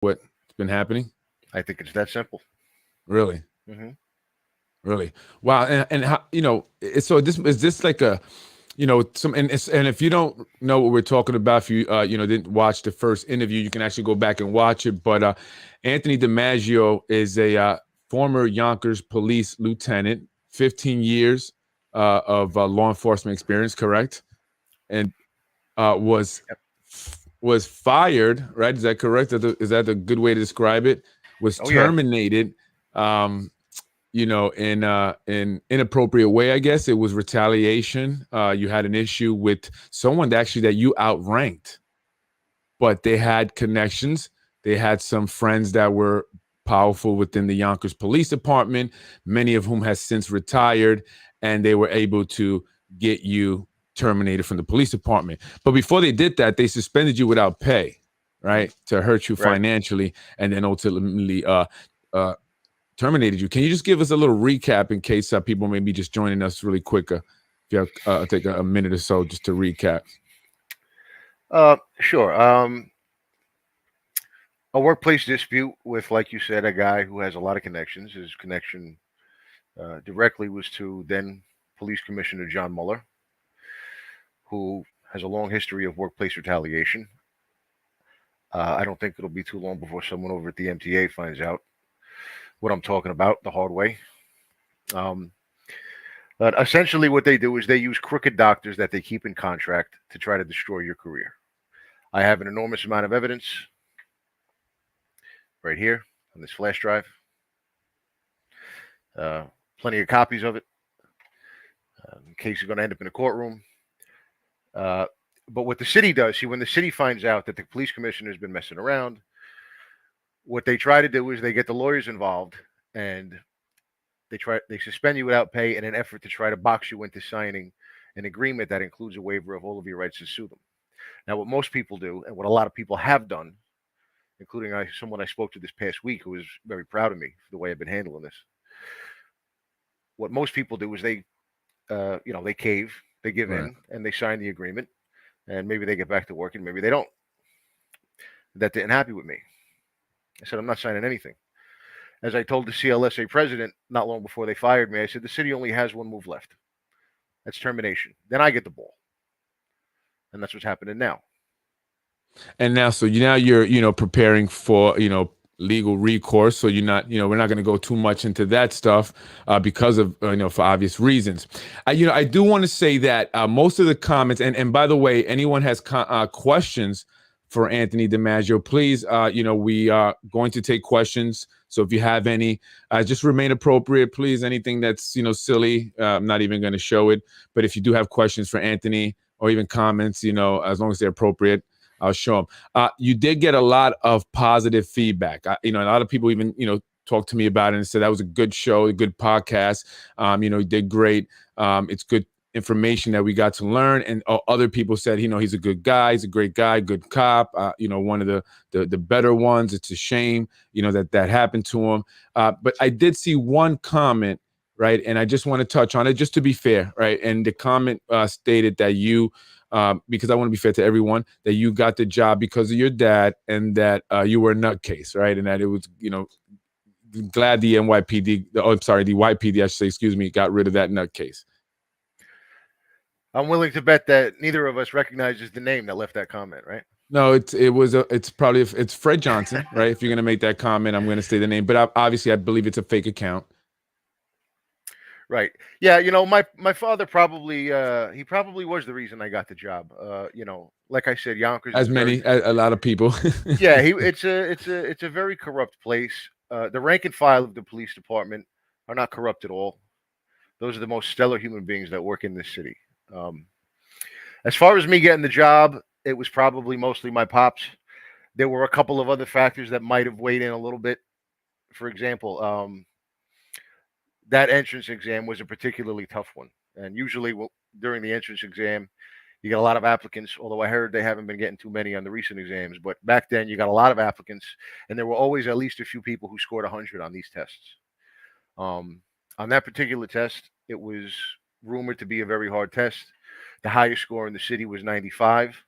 what's been happening? I think it's that simple. Really? Hmm. Really? Wow. And how, so this is this like a, some, and if you don't know what we're talking about, if you, didn't watch the first interview, you can actually go back and watch it. But Anthony DiMaggio is a former Yonkers police lieutenant, 15 years of law enforcement experience, correct? And uh, was Yep. was fired, right? Is that correct? Is that a good way to describe it? Was Oh yeah. terminated, in inappropriate way. I guess it was retaliation. You had an issue with someone that you outranked, but they had connections. They had some friends that were powerful within the Yonkers Police Department, many of whom has since retired, and they were able to get you terminated from the police department. But before they did that, they suspended you without pay, right, to hurt you Right. financially, and then ultimately uh, terminated you. Can you just give us a little recap in case people may be just joining us really quick? If you have take a minute or so just to recap. Sure. A workplace dispute with, like you said, a guy who has a lot of connections. His connection directly was to then Police Commissioner John Mueller, who has a long history of workplace retaliation. I don't think it'll be too long before someone over at the MTA finds out what I'm talking about the hard way. Um, but essentially, what they do is they use crooked doctors that they keep in contract to try to destroy your career. I have an enormous amount of evidence right here on this flash drive. Uh, Plenty of copies of it in case you're going to end up in a courtroom. Uh, but what the city does, see, when the city finds out that the police commissioner has been messing around, what they try to do is they get the lawyers involved and they suspend you without pay in an effort to try to box you into signing an agreement that includes a waiver of all of your rights to sue them. Now, what most people do, and what a lot of people have done, including someone I spoke to this past week who was very proud of me for the way I've been handling this. What most people do is they cave, they give Right. in, and they sign the agreement, and maybe they get back to work, and maybe they don't. That didn't happen with me. I said I'm not signing anything. As I told the CLSA president not long before they fired me, I said the city only has one move left. That's termination. Then I get the ball, and that's what's happening now. And now, so you're preparing for legal recourse. So you're not we're not going to go too much into that stuff because of for obvious reasons. I do want to say that most of the comments, and by the way, anyone has questions for Anthony DiMaggio, please, we are going to take questions. So if you have any, just remain appropriate, please. Anything that's silly, I'm not even going to show it. But if you do have questions for Anthony or even comments, as long as they're appropriate, I'll show them. You did get a lot of positive feedback. A lot of people even talked to me about it and said that was a good show, a good podcast. You did great. It's good information that we got to learn. And other people said, he's a good guy, he's a great guy, good cop. One of the better ones. It's a shame, that happened to him. But I did see one comment, right, and I just want to touch on it just to be fair, right. And the comment stated that you. Because I want to be fair to everyone, that you got the job because of your dad, and that you were a nutcase, right? And that it was, glad the NYPD, the YPD, I should say, excuse me, got rid of that nutcase. I'm willing to bet that neither of us recognizes the name that left that comment, right? No, it's probably it's Fred Johnson, right? If you're gonna make that comment, I'm gonna say the name, but obviously I believe it's a fake account. Right. Yeah, my father probably he probably was the reason I got the job. Like I said, Yonkers is As a very many, a lot of people. yeah, he it's a very corrupt place. The rank and file of the police department are not corrupt at all. Those are the most stellar human beings that work in this city. Um, as far as me getting the job, it was probably mostly my pops. There were a couple of other factors that might have weighed in a little bit. For example, that entrance exam was a particularly tough one, and usually during the entrance exam, you get a lot of applicants. Although I heard they haven't been getting too many on the recent exams, but back then you got a lot of applicants, and there were always at least a few people who scored 100 on these tests. Um, on that particular test, it was rumored to be a very hard test. The highest score in the city was 95.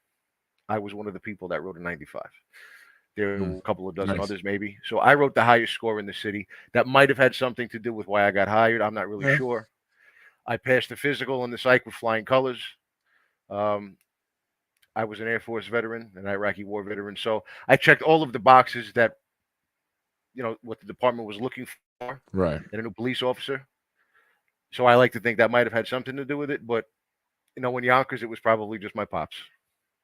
I was one of the people that wrote a 95. There were a couple of dozen Nice. others, maybe. So I wrote the highest score in the city. That might have had something to do with why I got hired. I'm not really Yeah. sure. I passed the physical and the psych with flying colors. Um, I was an Air Force veteran, an Iraqi war veteran. So I checked all of the boxes that, what the department was looking for Right. in a new police officer. So I like to think that might have had something to do with it. But, in Yonkers, it was probably just my pops.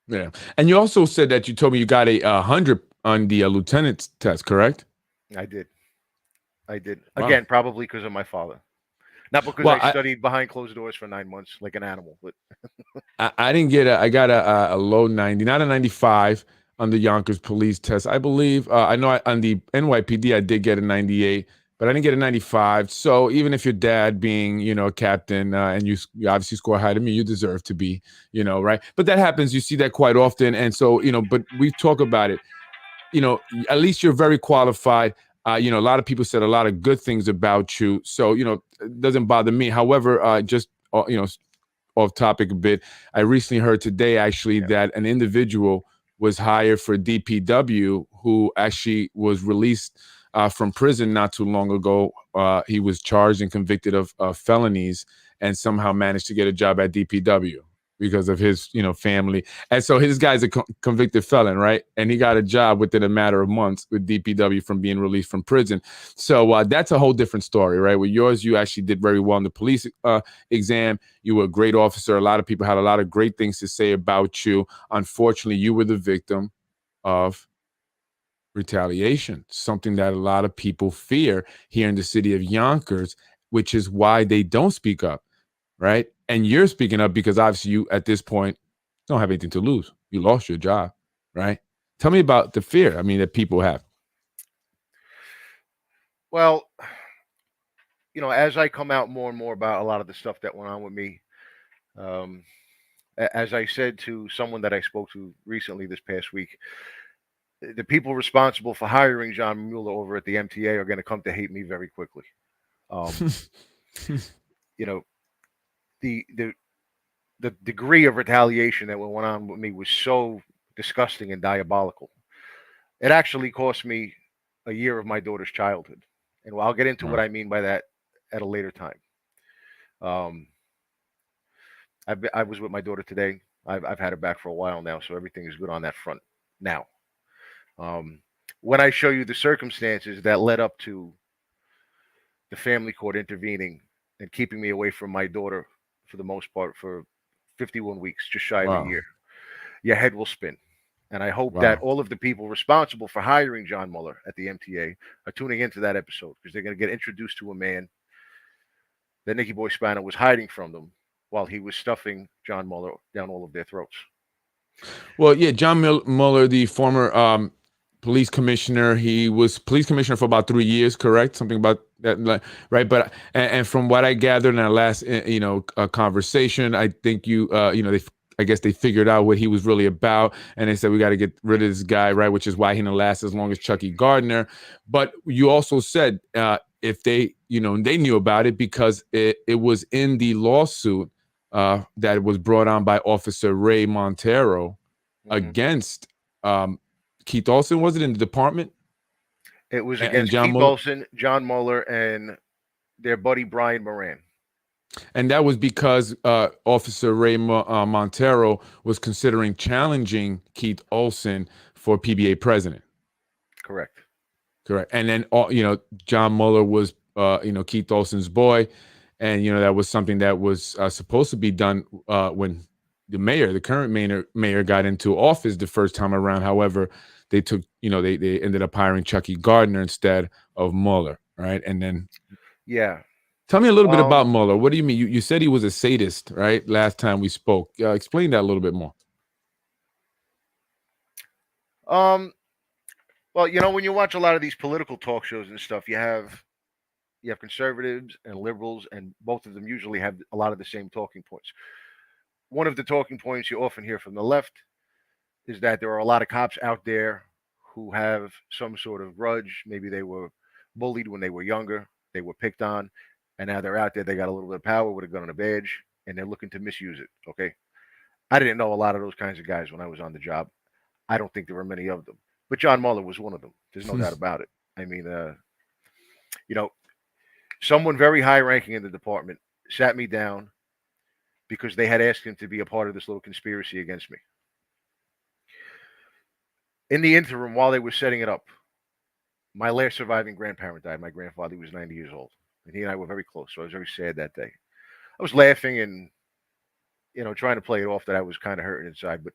Yeah. And you also said that you told me you got a 100 on the lieutenant's test, correct? I did. I did. Wow. Again, probably because of my father. Not because Well, I studied behind closed doors for 9 months like an animal, but I didn't get I got a low 90, not a 95 on the Yonkers police test. I believe, I know on the NYPD, I did get a 98, but I didn't get a 95. So even if your dad being, a captain, and you obviously score higher than me, you deserve to be, right. But that happens. You see that quite often. And so, but we talk about it, at least you're very qualified. A lot of people said a lot of good things about you. So, it doesn't bother me. However, just, off topic a bit. I recently heard today actually yeah. that an individual was hired for DPW who actually was released from prison not too long ago. He was charged and convicted of felonies and somehow managed to get a job at DPW because of his, family. And so his guy's a convicted felon, right? And he got a job within a matter of months with DPW from being released from prison. So that's a whole different story, right? With yours, you actually did very well in the police exam. You were a great officer. A lot of people had a lot of great things to say about you. Unfortunately, you were the victim of retaliation, something that a lot of people fear here in the city of Yonkers, which is why they don't speak up, right? And you're speaking up because obviously you, at this point, don't have anything to lose. You lost your job, right? Tell me about the fear, that people have. Well, as I come out more and more about a lot of the stuff that went on with me, um, as I said to someone that I spoke to recently this past week, the people responsible for hiring John Mueller over at the MTA are going to come to hate me very quickly. Um, you know, the the the degree of retaliation that went on with me was so disgusting and diabolical. It actually cost me a year of my daughter's childhood, and I'll get into what Wow. I mean by that at a later time. Um, I was with my daughter today. I've had her back for a while now, so everything is good on that front now. Um, when I show you the circumstances that led up to the family court intervening and keeping me away from my daughter for the most part for 51 weeks, just shy of a Wow. year, your head will spin. And I hope that Wow. all of the people responsible for hiring John Mueller at the MTA are tuning into that episode because they're going to get introduced to a man that Nicky Boy Spano was hiding from them while he was stuffing John Mueller down all of their throats. Well, yeah, John Mueller, the former police commissioner, he was police commissioner for about 3 years, correct? Something about that, right? But and from what I gathered in our last, conversation, I think I guess they figured out what he was really about, and they said we got to get rid of this guy, right? Which is why he didn't last as long as Chucky Gardner. But you also said if they, they knew about it because it was in the lawsuit that was brought on by Officer Ray Montero Mm-hmm. against um, Keith Olsen. Was it in the department? It was And against John Keith Mueller, Olsen, John Mueller, and their buddy Brian Moran. and that was because Officer Ray Montero was considering challenging Keith Olsen for PBA president. Correct. Correct. And then, John Mueller was, Keith Olsen's boy. And, that was something that was supposed to be done when the current mayor got into office the first time around. However, they took, they ended up hiring Chucky Gardner instead of Mueller. Right. And then Yeah. tell me a little bit about Um. Mueller. What do you mean? You said he was a sadist, right? Last time we spoke. Explain that a little bit more. Um. Well, when you watch a lot of these political talk shows and stuff, you have conservatives and liberals, and both of them usually have a lot of the same talking points. One of the talking points you often hear from the left is that there are a lot of cops out there who have some sort of grudge. Maybe they were bullied when they were younger, they were picked on, and now they're out there. They got a little bit of power with a gun and a badge, and they're looking to misuse it. Okay, I didn't know a lot of those kinds of guys when I was on the job. I don't think there were many of them. but John Mueller was one of them. There's no doubt about it. I mean, you know, someone very high ranking in the department sat me down because they had asked him to be a part of this little conspiracy against me. In the interim, while they were setting it up, my last surviving grandparent died. My grandfather was 90 years old, and he and I were very close. So I was very sad that day. I was laughing and, trying to play it off that I was kind of hurting inside. But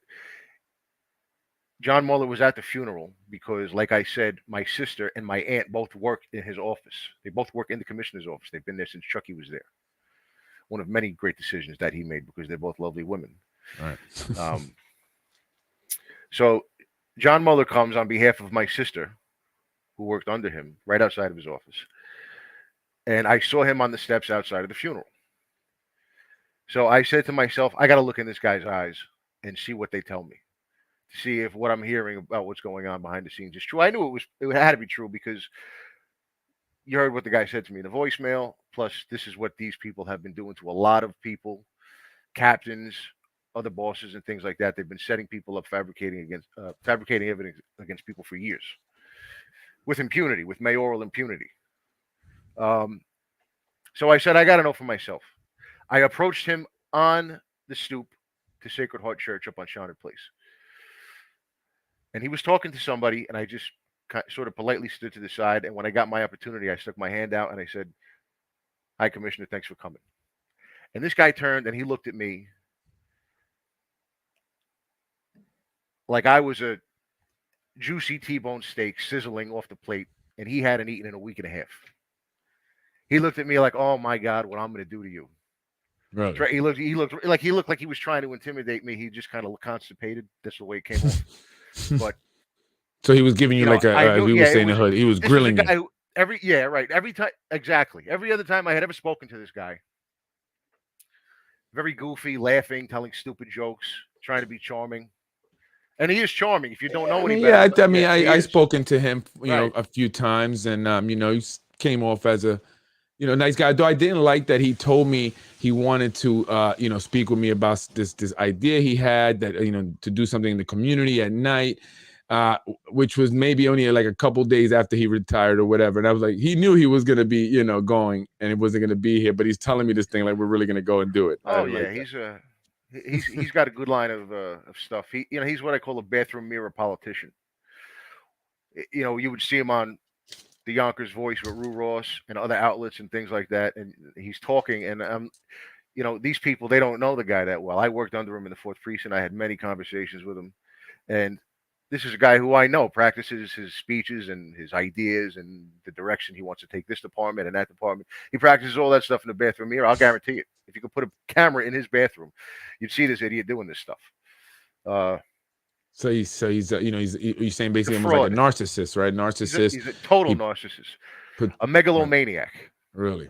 John Mueller was at the funeral because, like I said, my sister and my aunt both work in his office. They both work in the commissioner's office. They've been there since Chucky was there. One of many great decisions that he made because they're both lovely women. All right. So John Mueller comes on behalf of my sister, who worked under him, right outside of his office. And I saw him on the steps outside of the funeral. So I said to myself, I got to look in this guy's eyes and see what they tell me, to see if what I'm hearing about what's going on behind the scenes is true. I knew it had to be true because you heard what the guy said to me in the voicemail. Plus, this is what these people have been doing to a lot of people, captains, other bosses, and things like that. They've been setting people up, fabricating evidence against people for years, with impunity, with mayoral impunity. So I said, I got to know for myself. I approached him on the stoop to Sacred Heart Church up on Shonner Place. And he was talking to somebody, and I just sort of politely stood to the side. And when I got my opportunity, I stuck my hand out and I said, "Hi, Commissioner, thanks for coming." And this guy turned and he looked at me like I was a juicy T-bone steak sizzling off the plate, and he hadn't eaten in a week and a half. He looked at me like, "Oh my God, what I'm going to do to you." Really? He looked like he was trying to intimidate me. He just kind of looked constipated. That's the way it came off. But so he was giving you like as we were saying in the hood, he was grilling you. Who, every time, exactly. Every other time I had ever spoken to this guy, very goofy, laughing, telling stupid jokes, trying to be charming. And he is charming. If you don't know any better. Yeah, I've spoken to him, a few times, and he came off as a, nice guy. Though I didn't like that he told me he wanted to, speak with me about this idea he had that, to do something in the community at night, which was maybe only like a couple days after he retired or whatever. And I was like, he knew he was going to be, going, and it wasn't going to be here, but he's telling me this thing like we're really going to go and do it. Oh yeah, he's got a good line of stuff. He's what I call a bathroom mirror politician. You would see him on the Yonkers Voice with Rue Ross and other outlets and things like that, and he's talking. And these people, they don't know the guy that well. I worked under him in the 4th Precinct. I had many conversations with him, and this is a guy who I know practices his speeches and his ideas and the direction he wants to take this department and that department. He practices all that stuff in the bathroom mirror. I'll guarantee it. If you could put a camera in his bathroom, you'd see this idiot doing this stuff. So he's you're saying basically almost like a narcissist, right? Narcissist. He's a total narcissist, a megalomaniac. Really?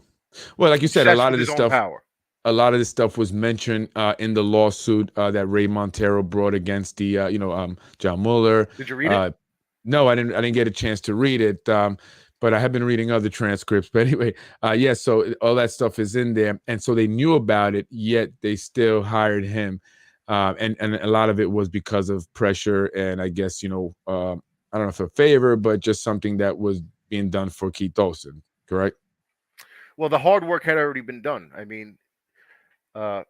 Well, like you said, a lot of this stuff was mentioned in the lawsuit that Ray Montero brought against the John Mueller. Did you read it? No, I didn't get a chance to read it. But I have been reading other transcripts. But anyway, so all that stuff is in there. And so they knew about it, yet they still hired him. And a lot of it was because of pressure and I guess, I don't know if a favor, but just something that was being done for Keith Olsen, correct? Well, the hard work had already been done. I mean, what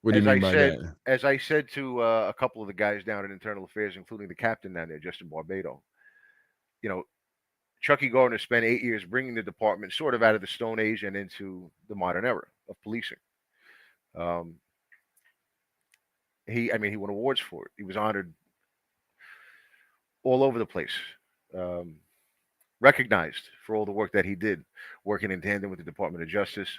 do you mean by that? As I said to a couple of the guys down in Internal Affairs, including the captain down there, Justin Barbado, Chucky Gardner spent 8 years bringing the department sort of out of the Stone Age and into the modern era of policing. He won awards for it. He was honored all over the place, recognized for all the work that he did, working in tandem with the Department of Justice,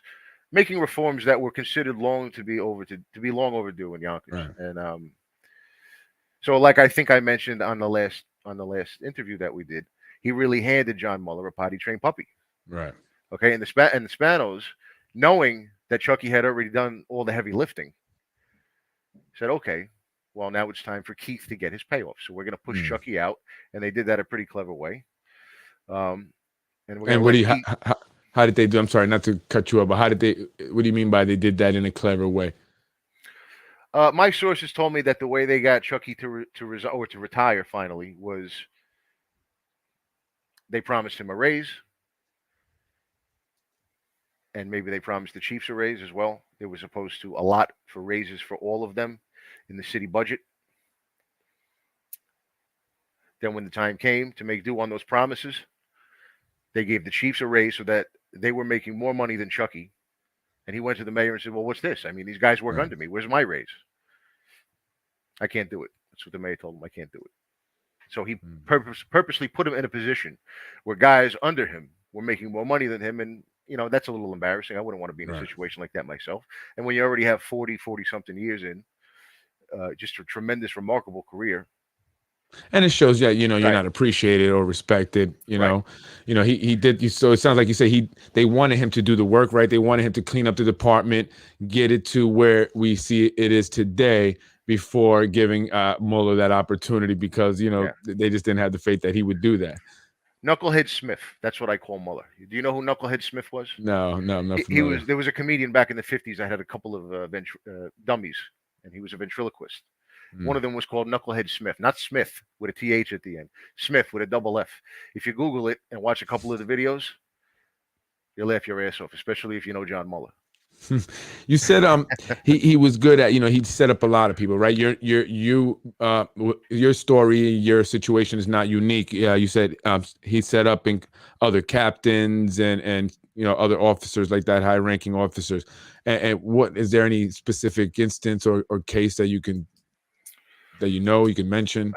making reforms that were considered long overdue in Yonkers. Right. And so, like I think I mentioned on the last interview that we did, he really handed John Mueller a potty trained puppy. Right. Okay. And the Spanos, knowing that Chucky had already done all the heavy lifting, said, okay, well, now it's time for Keith to get his payoff. So we're going to push Chucky out. And they did that a pretty clever way. And how did they do? I'm sorry, not to cut you off, but what do you mean by they did that in a clever way? My sources told me that the way they got Chucky to retire finally was they promised him a raise, and maybe they promised the Chiefs a raise as well. They were supposed to allot for raises for all of them in the city budget. Then, when the time came to make due on those promises, they gave the Chiefs a raise so that they were making more money than Chucky. And he went to the mayor and said, "Well, what's this? I mean, these guys work Right. under me. Where's my raise? I can't do it." That's what the mayor told him. I can't do it. So he purposely put him in a position where guys under him were making more money than him. And, that's a little embarrassing. I wouldn't want to be in a Right. situation like that myself. And when you already have 40 something years in, just a tremendous, remarkable career. And it shows that you're Right. not appreciated or respected. Right. He did. So it sounds like you say they wanted him to do the work, right? They wanted him to clean up the department, get it to where we see it is today, before giving Mueller that opportunity, because Yeah. they just didn't have the faith that he would do that. Knucklehead Smith. That's what I call Mueller. Do you know who Knucklehead Smith was? No, I'm not He familiar. was. There was a comedian back in the 50s that had a couple of dummies, and he was a ventriloquist. One of them was called Knucklehead Smith, not Smith with a TH at the end, Smith with a double F. If you Google it and watch a couple of the videos, you'll laugh your ass off, especially if you know John Mueller. You said he was good at, he set up a lot of people, right? Your story, your situation is not unique. Yeah, you said he set up other captains and other officers like that, high ranking officers. And what is there any specific instance or case that you can mention?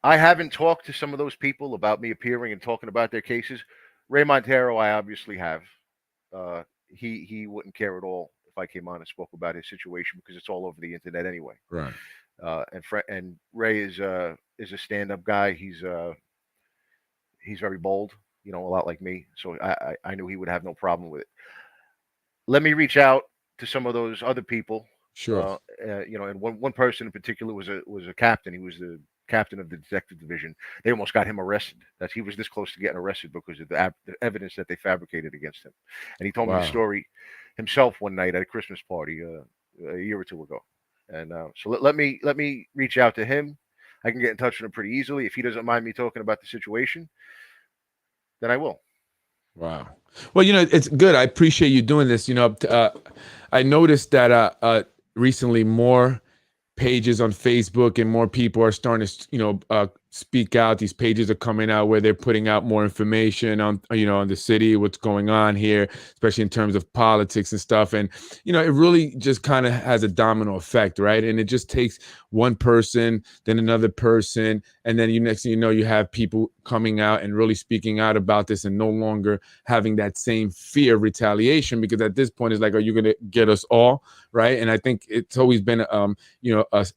I haven't talked to some of those people about me appearing and talking about their cases. Ray Montero, I obviously have. He wouldn't care at all if I came on and spoke about his situation, because it's all over the internet anyway. Right. And Ray is a stand-up guy. He's very bold, a lot like me. So I knew he would have no problem with it. Let me reach out to some of those other people. Sure. And one person in particular was a captain. He was the captain of the detective division. They almost got him arrested. That he was this close to getting arrested because of the evidence that they fabricated against him. And he told me the story himself one night at a Christmas party a year or two ago. And so let me reach out to him. I can get in touch with him pretty easily. If he doesn't mind me talking about the situation, then I will. Wow. Well, it's good. I appreciate you doing this. I noticed that recently more pages on Facebook and more people are starting to, speak out. These pages are coming out where they're putting out more information on, on the city, what's going on here, especially in terms of politics and stuff. And, it really just kind of has a domino effect, right? And it just takes one person, then another person. And then next thing you know, you have people coming out and really speaking out about this and no longer having that same fear of retaliation, because at this point it's like, are you going to get us all? Right. And I think it's always been,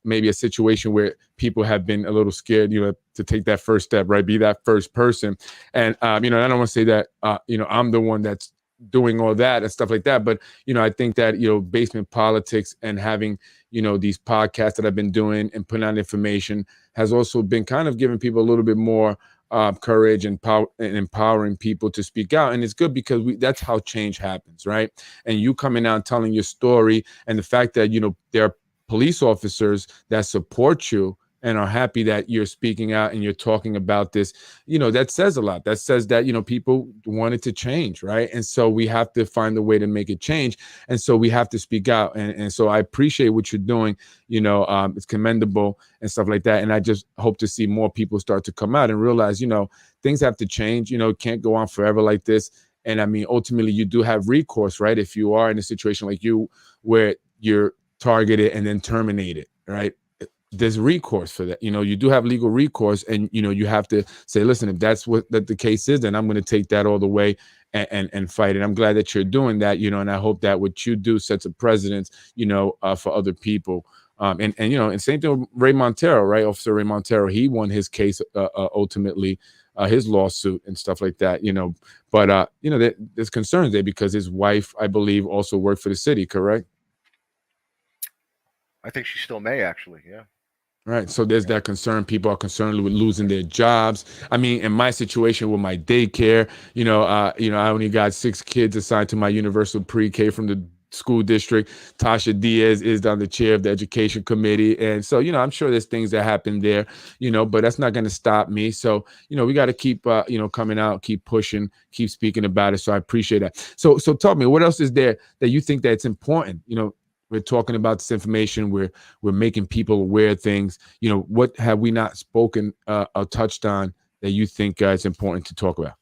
maybe a situation where people have been a little scared, to take that first step, right? Be that first person. And, I don't want to say that, I'm the one that's doing all that and stuff like that. But, I think that, basement politics and having, these podcasts that I've been doing and putting out information has also been kind of giving people a little bit more courage and power, and empowering people to speak out. And it's good because that's how change happens, right? And you coming out and telling your story, and the fact that, there are police officers that support you and are happy that you're speaking out and you're talking about this, that says a lot. That says that, people wanted to change, right? And so we have to find a way to make it change. And so we have to speak out. And so I appreciate what you're doing. It's commendable and stuff like that. And I just hope to see more people start to come out and realize, things have to change. It can't go on forever like this. And I mean, ultimately, you do have recourse, right? If you are in a situation like you, where you're targeted and then terminated, right? There's recourse for that. You do have legal recourse, and you have to say, listen, if that's what the case is, then I'm going to take that all the way and fight it. I'm glad that you're doing that, and I hope that what you do sets a precedent, for other people. And same thing with Ray Montero, right? Officer Ray Montero, he won his case ultimately, his lawsuit and stuff like that, But there's concerns there because his wife, I believe, also worked for the city, correct? I think she still may, actually. Yeah. Right. So there's that concern. People are concerned with losing their jobs. I mean, in my situation with my daycare, I only got 6 kids assigned to my universal pre-K from the school district. Tasha Diaz is on the chair of the education committee. And so, I'm sure there's things that happen there, but that's not going to stop me. So, we got to keep, coming out, keep pushing, keep speaking about it. So I appreciate that. So tell me, what else is there that you think that's important? We're talking about this information. We're making people aware of things. What have we not spoken or touched on that you think it's important to talk about?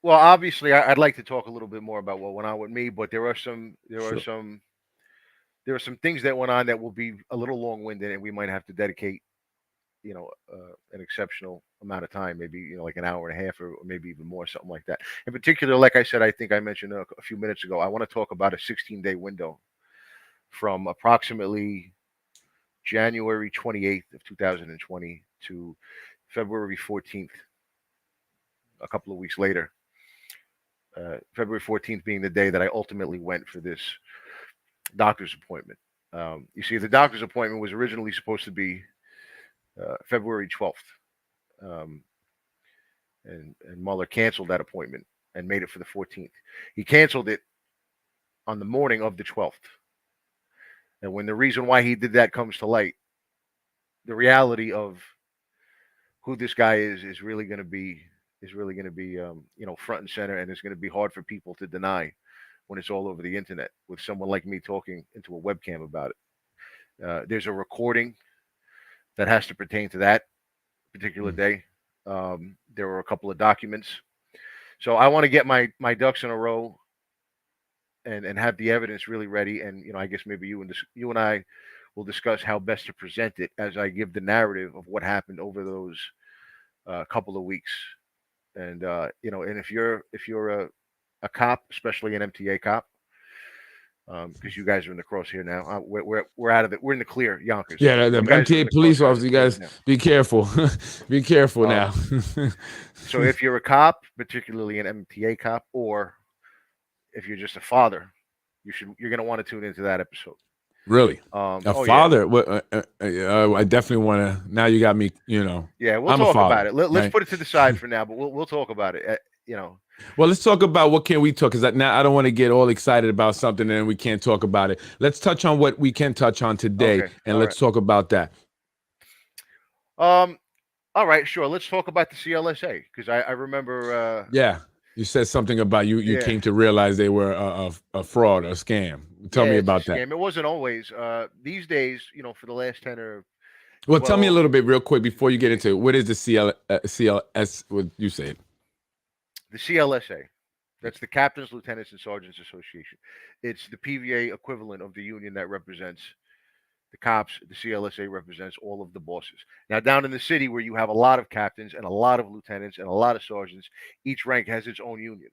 Well, obviously, I'd like to talk a little bit more about what went on with me, but there are some things that went on that will be a little long-winded, and we might have to dedicate, an exceptional amount of time, maybe like an hour and a half, or maybe even more, something like that. In particular, like I said, I think I mentioned a few minutes ago, I want to talk about a 16-day window from approximately January 28th of 2020 to February 14th, a couple of weeks later. February 14th being the day that I ultimately went for this doctor's appointment. You see, the doctor's appointment was originally supposed to be February 12th. And Mueller canceled that appointment and made it for the 14th. He canceled it on the morning of the 12th. And when the reason why he did that comes to light, the reality of who this guy is really going to be front and center, and it's going to be hard for people to deny when it's all over the internet with someone like me talking into a webcam about it. There's a recording that has to pertain to that particular day. There were a couple of documents. So I want to get my ducks in a row and have the evidence really ready. And, I guess maybe you and I will discuss how best to present it as I give the narrative of what happened over those couple of weeks. And, and if you're a cop, especially an MTA cop, because you guys are in the crosshair now. We're out of it. We're in the clear, Yonkers. Yeah, the MTA police officer, you guys, be careful. Be careful now. So if you're a cop, particularly an MTA cop, or if you're just a father, you're going to want to tune into that episode. Really? Father? Yeah. I definitely want to. Now you got me. Yeah, we'll talk about it. Let's put it to the side for now, but we'll talk about it. Well, let's talk about what can we talk, because now I don't want to get all excited about something and we can't talk about it. Let's touch on what we can touch on today, and let's talk about that. All right, sure. Let's talk about the CLSA, because I remember. Yeah, you said something about you came to realize they were a fraud, a scam. Tell me about that. It wasn't always. These days, for the last 10 or. Well, tell me a little bit real quick before you get into it. What is the CLS? What you say? The CLSA, that's the Captains, Lieutenants, and Sergeants Association. It's the PVA equivalent of the union that represents the cops. The CLSA represents all of the bosses. Now, down in the city where you have a lot of captains and a lot of lieutenants and a lot of sergeants, each rank has its own union.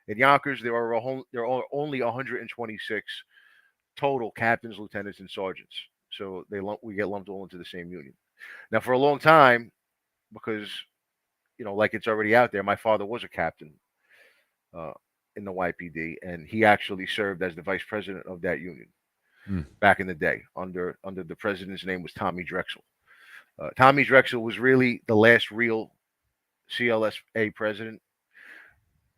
In Yonkers, there are only 126 total captains, lieutenants, and sergeants. So we get lumped all into the same union. Now, for a long time, because like it's already out there, my father was a captain in the YPD, and he actually served as the vice president of that union back in the day. Under the president's name was Tommy Drexel. Tommy Drexel was really the last real CLSA president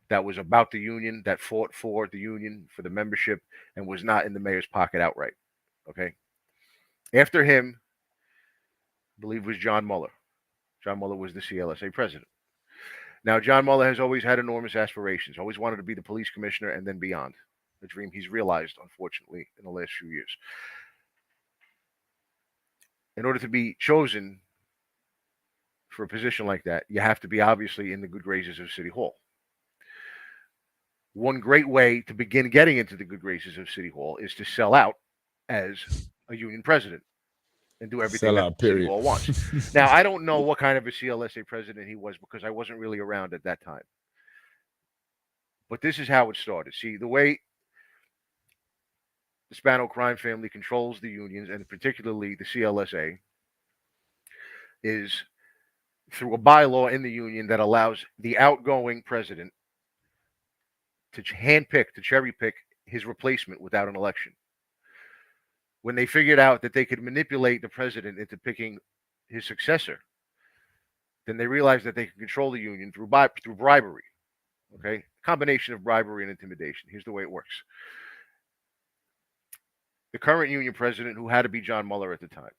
that was about the union, that fought for the union, for the membership, and was not in the mayor's pocket outright. Okay. After him, I believe, was John Mueller. John Mueller was the CLSA president. Now, John Mueller has always had enormous aspirations, always wanted to be the police commissioner and then beyond. A dream he's realized, unfortunately, in the last few years. In order to be chosen for a position like that, you have to be obviously in the good graces of City Hall. One great way to begin getting into the good graces of City Hall is to sell out as a union president and do everything that City Hall wants. Now, I don't know what kind of a CLSA president he was, because I wasn't really around at that time. But this is how it started. See, the way the Spano crime family controls the unions, and particularly the CLSA, is through a bylaw in the union that allows the outgoing president to cherry pick his replacement without an election. When they figured out that they could manipulate the president into picking his successor, then they realized that they could control the union through bribery. Okay, combination of bribery and intimidation. Here's the way it works. The current union president, who had to be John Mueller at the time,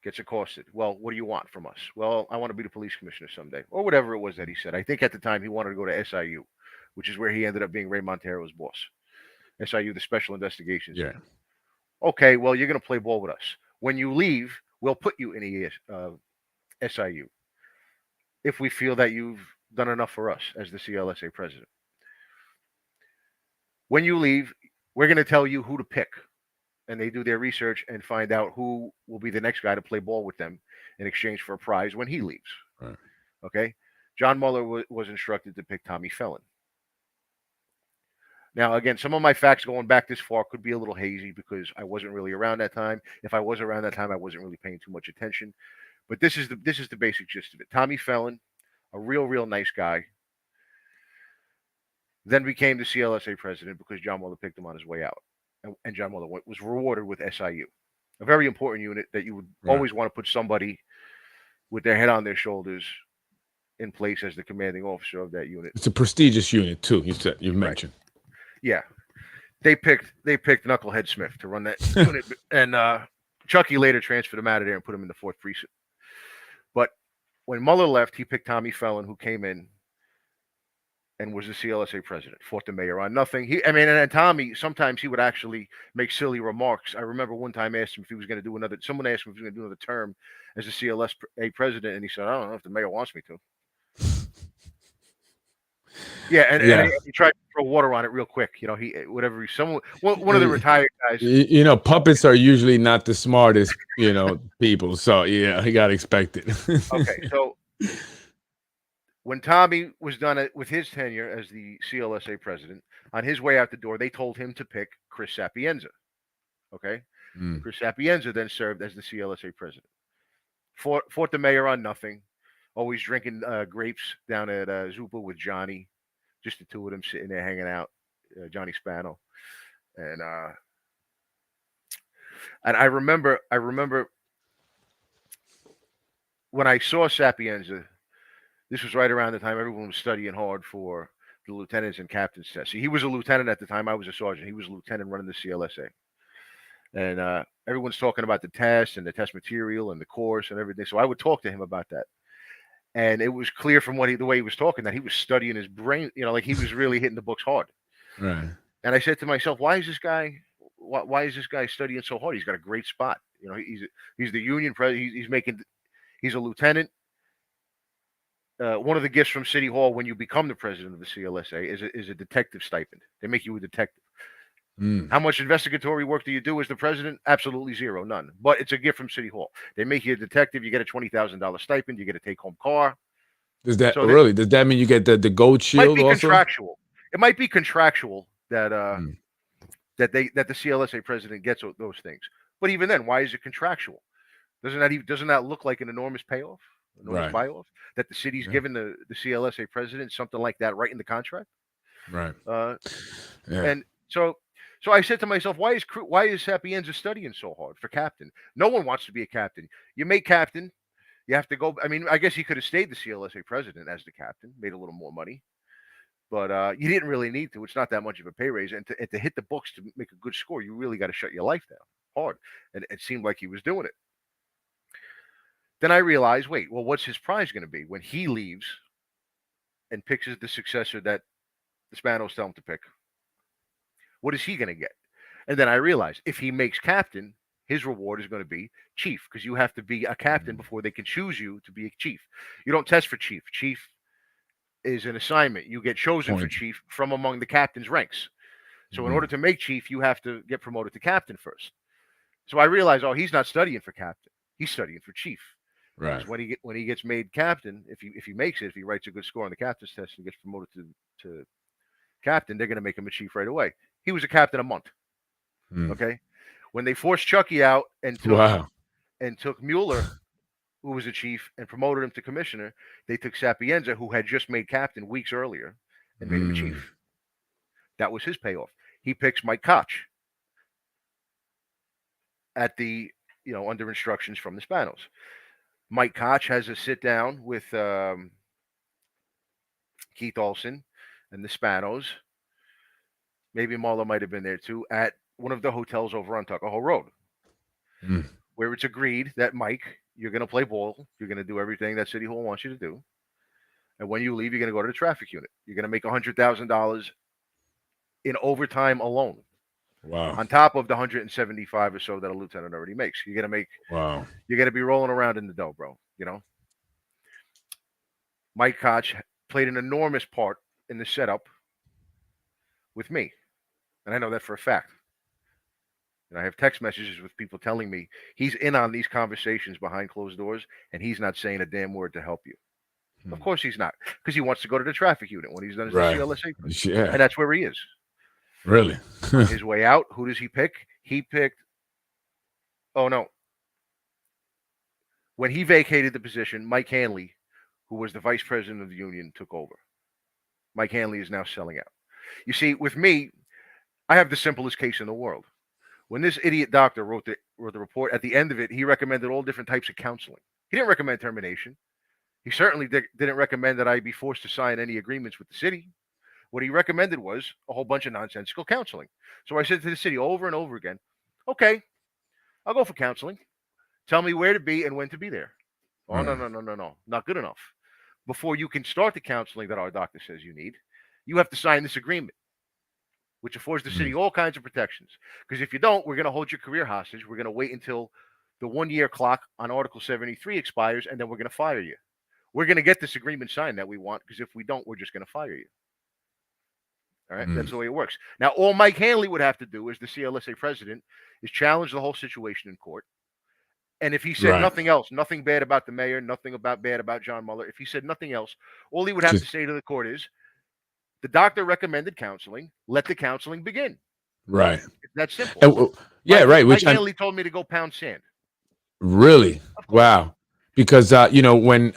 gets accosted. Well, what do you want from us? Well, I want to be the police commissioner someday, or whatever it was that he said. I think at the time he wanted to go to SIU, which is where he ended up being Ray Montero's boss. SIU, the Special Investigations Yeah. Unit. Okay, well, you're going to play ball with us. When you leave, we'll put you in SIU if we feel that you've done enough for us as the CLSA president. When you leave, we're going to tell you who to pick. And they do their research and find out who will be the next guy to play ball with them in exchange for a prize when he leaves. Right. Okay? John Mueller was instructed to pick Tommy Felon. Now, again, some of my facts going back this far could be a little hazy because I wasn't really around that time. If I was around that time, I wasn't really paying too much attention. But this is the basic gist of it. Tommy Felon, a real nice guy, then became the CLSA president because John Mueller picked him on his way out. And John Mueller was rewarded with SIU, a very important unit that you would always want to put somebody with their head on their shoulders in place as the commanding officer of that unit. It's a prestigious unit too. You mentioned. Yeah, they picked Knucklehead Smith to run that unit, and Chucky later transferred him out of there and put him in the 4th precinct. But when Mueller left, he picked Tommy Felon, who came in and was the CLSA president, fought the mayor on nothing. And Tommy, sometimes he would actually make silly remarks. I remember one time asked him if he was going to do someone asked him if he was going to do another term as the CLSA president, and he said, I don't know if the mayor wants me to. Yeah, and he tried to throw water on it real quick. One of the retired guys. Puppets are usually not the smartest, people. So yeah, he got expected. Okay, so when Tommy was done with his tenure as the CLSA president, on his way out the door, they told him to pick Chris Sapienza. Okay, Chris Sapienza then served as the CLSA president. Fought the mayor on nothing. Always drinking grapes down at Zupa with Johnny. Just the two of them sitting there hanging out, Johnny Spano, and I remember when I saw Sapienza. This was right around the time everyone was studying hard for the lieutenants and captains test. See, he was a lieutenant at the time. I was a sergeant. He was a lieutenant running the CLSA, and everyone's talking about the test and the test material and the course and everything. So I would talk to him about that. And it was clear from the way he was talking that he was studying his brain, like he was really hitting the books hard. Right. And I said to myself, why is this guy studying so hard? He's got a great spot. He's the union president. He's a lieutenant. One of the gifts from City Hall when you become the president of the CLSA is a detective stipend. They make you a detective. How much investigatory work do you do as the president? Absolutely zero, none. But it's a gift from City Hall. They make you a detective. You get a $20,000 stipend. You get a take-home car. Does that mean you get the gold shield? Might be also contractual. It might be contractual that that the CLSA president gets those things. But even then, why is it contractual? Doesn't that look like an enormous payoff? Enormous buy-off that the city's given the CLSA president, something like that, right in the contract. Right. And so I said to myself, why is Sapienza studying so hard for captain? No one wants to be a captain. You make captain, you have to go. I mean, I guess he could have stayed the CLSA president as the captain, made a little more money, but you didn't really need to. It's not that much of a pay raise, and to hit the books to make a good score, you really got to shut your life down hard. And it seemed like he was doing it. Then I realized, wait, well, what's his prize going to be when he leaves and picks the successor that the Spanos tell him to pick? What is he going to get? And then I realized if he makes captain, his reward is going to be chief, because you have to be a captain before they can choose you to be a chief. You don't test for chief. Chief is an assignment. You get chosen for chief from among the captain's ranks. So in order to make chief, you have to get promoted to captain first. So I realized, he's not studying for captain. He's studying for chief. Right. When he gets made captain, if he makes it, if he writes a good score on the captain's test and gets promoted to captain, they're going to make him a chief right away. He was a captain a month. Okay, when they forced Chucky out and took Mueller, who was a chief, and promoted him to commissioner, they took Sapienza, who had just made captain weeks earlier, and made him a chief. That was his payoff. He picks Mike Koch at the under instructions from the Spanos. Mike Koch has a sit down with Keith Olson and the Spanos. Maybe Marla might have been there too, at one of the hotels over on Tuckahoe Road, where it's agreed that, Mike, you're going to play ball. You're going to do everything that City Hall wants you to do. And when you leave, you're going to go to the traffic unit. You're going to make $100,000 in overtime alone. Wow. On top of the 175 or so that a lieutenant already makes. You're going to make, wow. You're going to be rolling around in the dough, bro. You know? Mike Koch played an enormous part in the setup with me. And I know that for a fact. And I have text messages with people telling me he's in on these conversations behind closed doors, and he's not saying a damn word to help you. Of course he's not, because he wants to go to the traffic unit when he's done his CLSA. Yeah. And that's where he is. Really? On his way out, who does he pick? He picked, oh no. When he vacated the position, Mike Hanley, who was the vice president of the union, took over. Mike Hanley is now selling out. You see, with me, I have the simplest case in the world. When this idiot doctor wrote the report, at the end of it, he recommended all different types of counseling. He didn't recommend termination. He certainly didn't recommend that I be forced to sign any agreements with the city. What he recommended was a whole bunch of nonsensical counseling. So I said to the city over and over again, okay, I'll go for counseling. Tell me where to be and when to be there. Oh, no. Not good enough. Before you can start the counseling that our doctor says you need, you have to sign this agreement, which affords the city all kinds of protections. Because if you don't, we're going to hold your career hostage. We're going to wait until the 1-year clock on Article 73 expires, and then we're going to fire you. We're going to get this agreement signed that we want, because if we don't, we're just going to fire you. All right, that's the way it works. Now, all Mike Hanley would have to do as the CLSA president is challenge the whole situation in court. And if he said nothing else, nothing bad about the mayor, nothing bad about John Mueller, if he said nothing else, all he would have to say to the court is, the doctor recommended counseling, let the counseling begin. Right. It's that simple. Right. Mike Hanley told me to go pound sand. Really? Wow. Because, when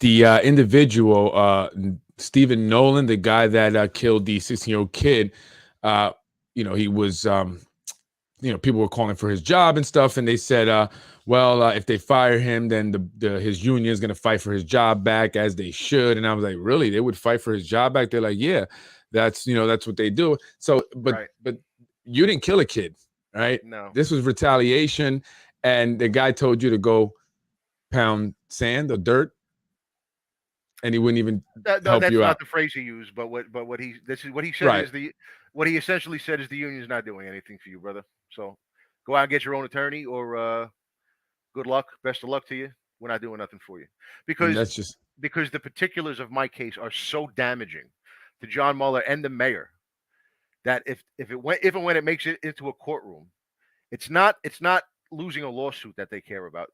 the individual, Stephen Nolan, the guy that killed the 16-year-old kid, he was, people were calling for his job and stuff. And they said, if they fire him, then his union is going to fight for his job back, as they should. And I was like, really? They would fight for his job back? They're like, yeah, that's what they do. So, but you didn't kill a kid, right? No. This was retaliation. And the guy told you to go pound sand or dirt, and he wouldn't even help you out. That's not the phrase he used, but what he said is what he essentially said is the union's not doing anything for you, brother. So go out and get your own attorney, or good luck, best of luck to you. We're not doing nothing for you, because the particulars of my case are so damaging to John Mueller and the mayor that if and when it makes it into a courtroom, it's not losing a lawsuit that they care about.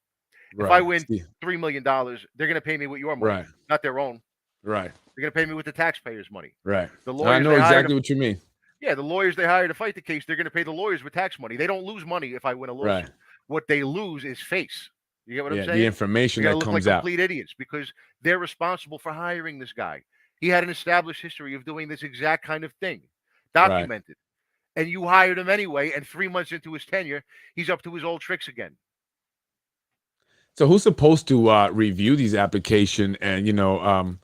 If I win $3 million, they're going to pay me with your money, not their own. Right. They're going to pay me with the taxpayers' money. Right. The lawyers, I know exactly what you mean. Yeah, the lawyers they hire to fight the case, they're going to pay the lawyers with tax money. They don't lose money if I win a lawsuit. Right. What they lose is face. You get what I'm saying? The information that comes out. Complete idiots, because they're responsible for hiring this guy. He had an established history of doing this exact kind of thing, documented. And you hired him anyway, and 3 months into his tenure, he's up to his old tricks again. So who's supposed to review these applications and,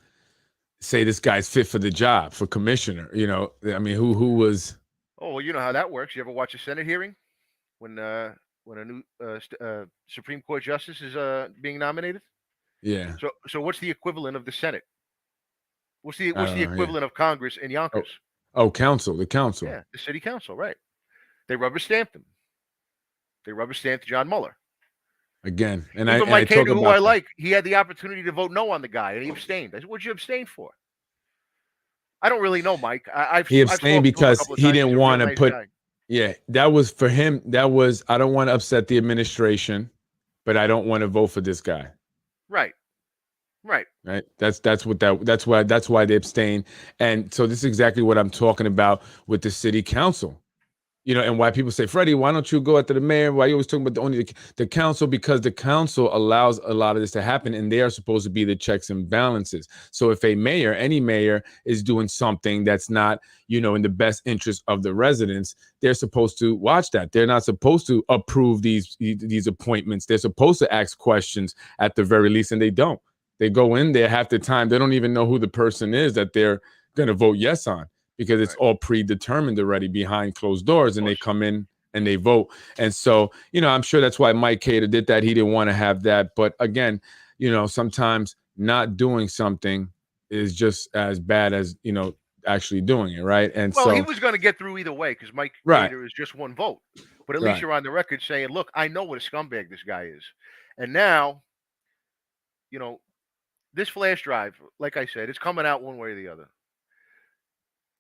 say this guy's fit for the job, for commissioner? Who was? Oh, well, you know how that works. You ever watch a Senate hearing when a new Supreme Court justice is being nominated? Yeah. So what's the equivalent of the Senate? What's the equivalent of Congress in Yonkers? Oh, the council. Yeah, the city council, right. They rubber stamped him. They rubber stamped John Mueller. Again. And even Mike Cater, who I like, he had the opportunity to vote no on the guy, and he abstained. I said, what'd you abstain for? I don't really know, Mike. He abstained because he didn't want to put... Yeah, that was for him. That was, I don't want to upset the administration, but I don't want to vote for this guy. Right. That's why they abstain. And so this is exactly what I'm talking about with the city council. And why people say, Freddie, why don't you go after the mayor? Why are you always talking about only the council? Because the council allows a lot of this to happen, and they are supposed to be the checks and balances. So if any mayor is doing something that's not, in the best interest of the residents, they're supposed to watch that. They're not supposed to approve these appointments. They're supposed to ask questions at the very least, and they don't. They go in there half the time, they don't even know who the person is that they're going to vote yes on, because it's Right. all predetermined already behind closed doors, Of and they course. come in and they vote. And so, I'm sure that's why Mike Cater did that. He didn't want to have that. But again, sometimes not doing something is just as bad as, actually doing it. Right. And Well, he so, was going to get through either way because Mike right, Cater is just one vote. But at least right. you're on the record saying, "Look, I know what a scumbag this guy is," and now, you know, this flash drive, like I said, it's coming out one way or the other.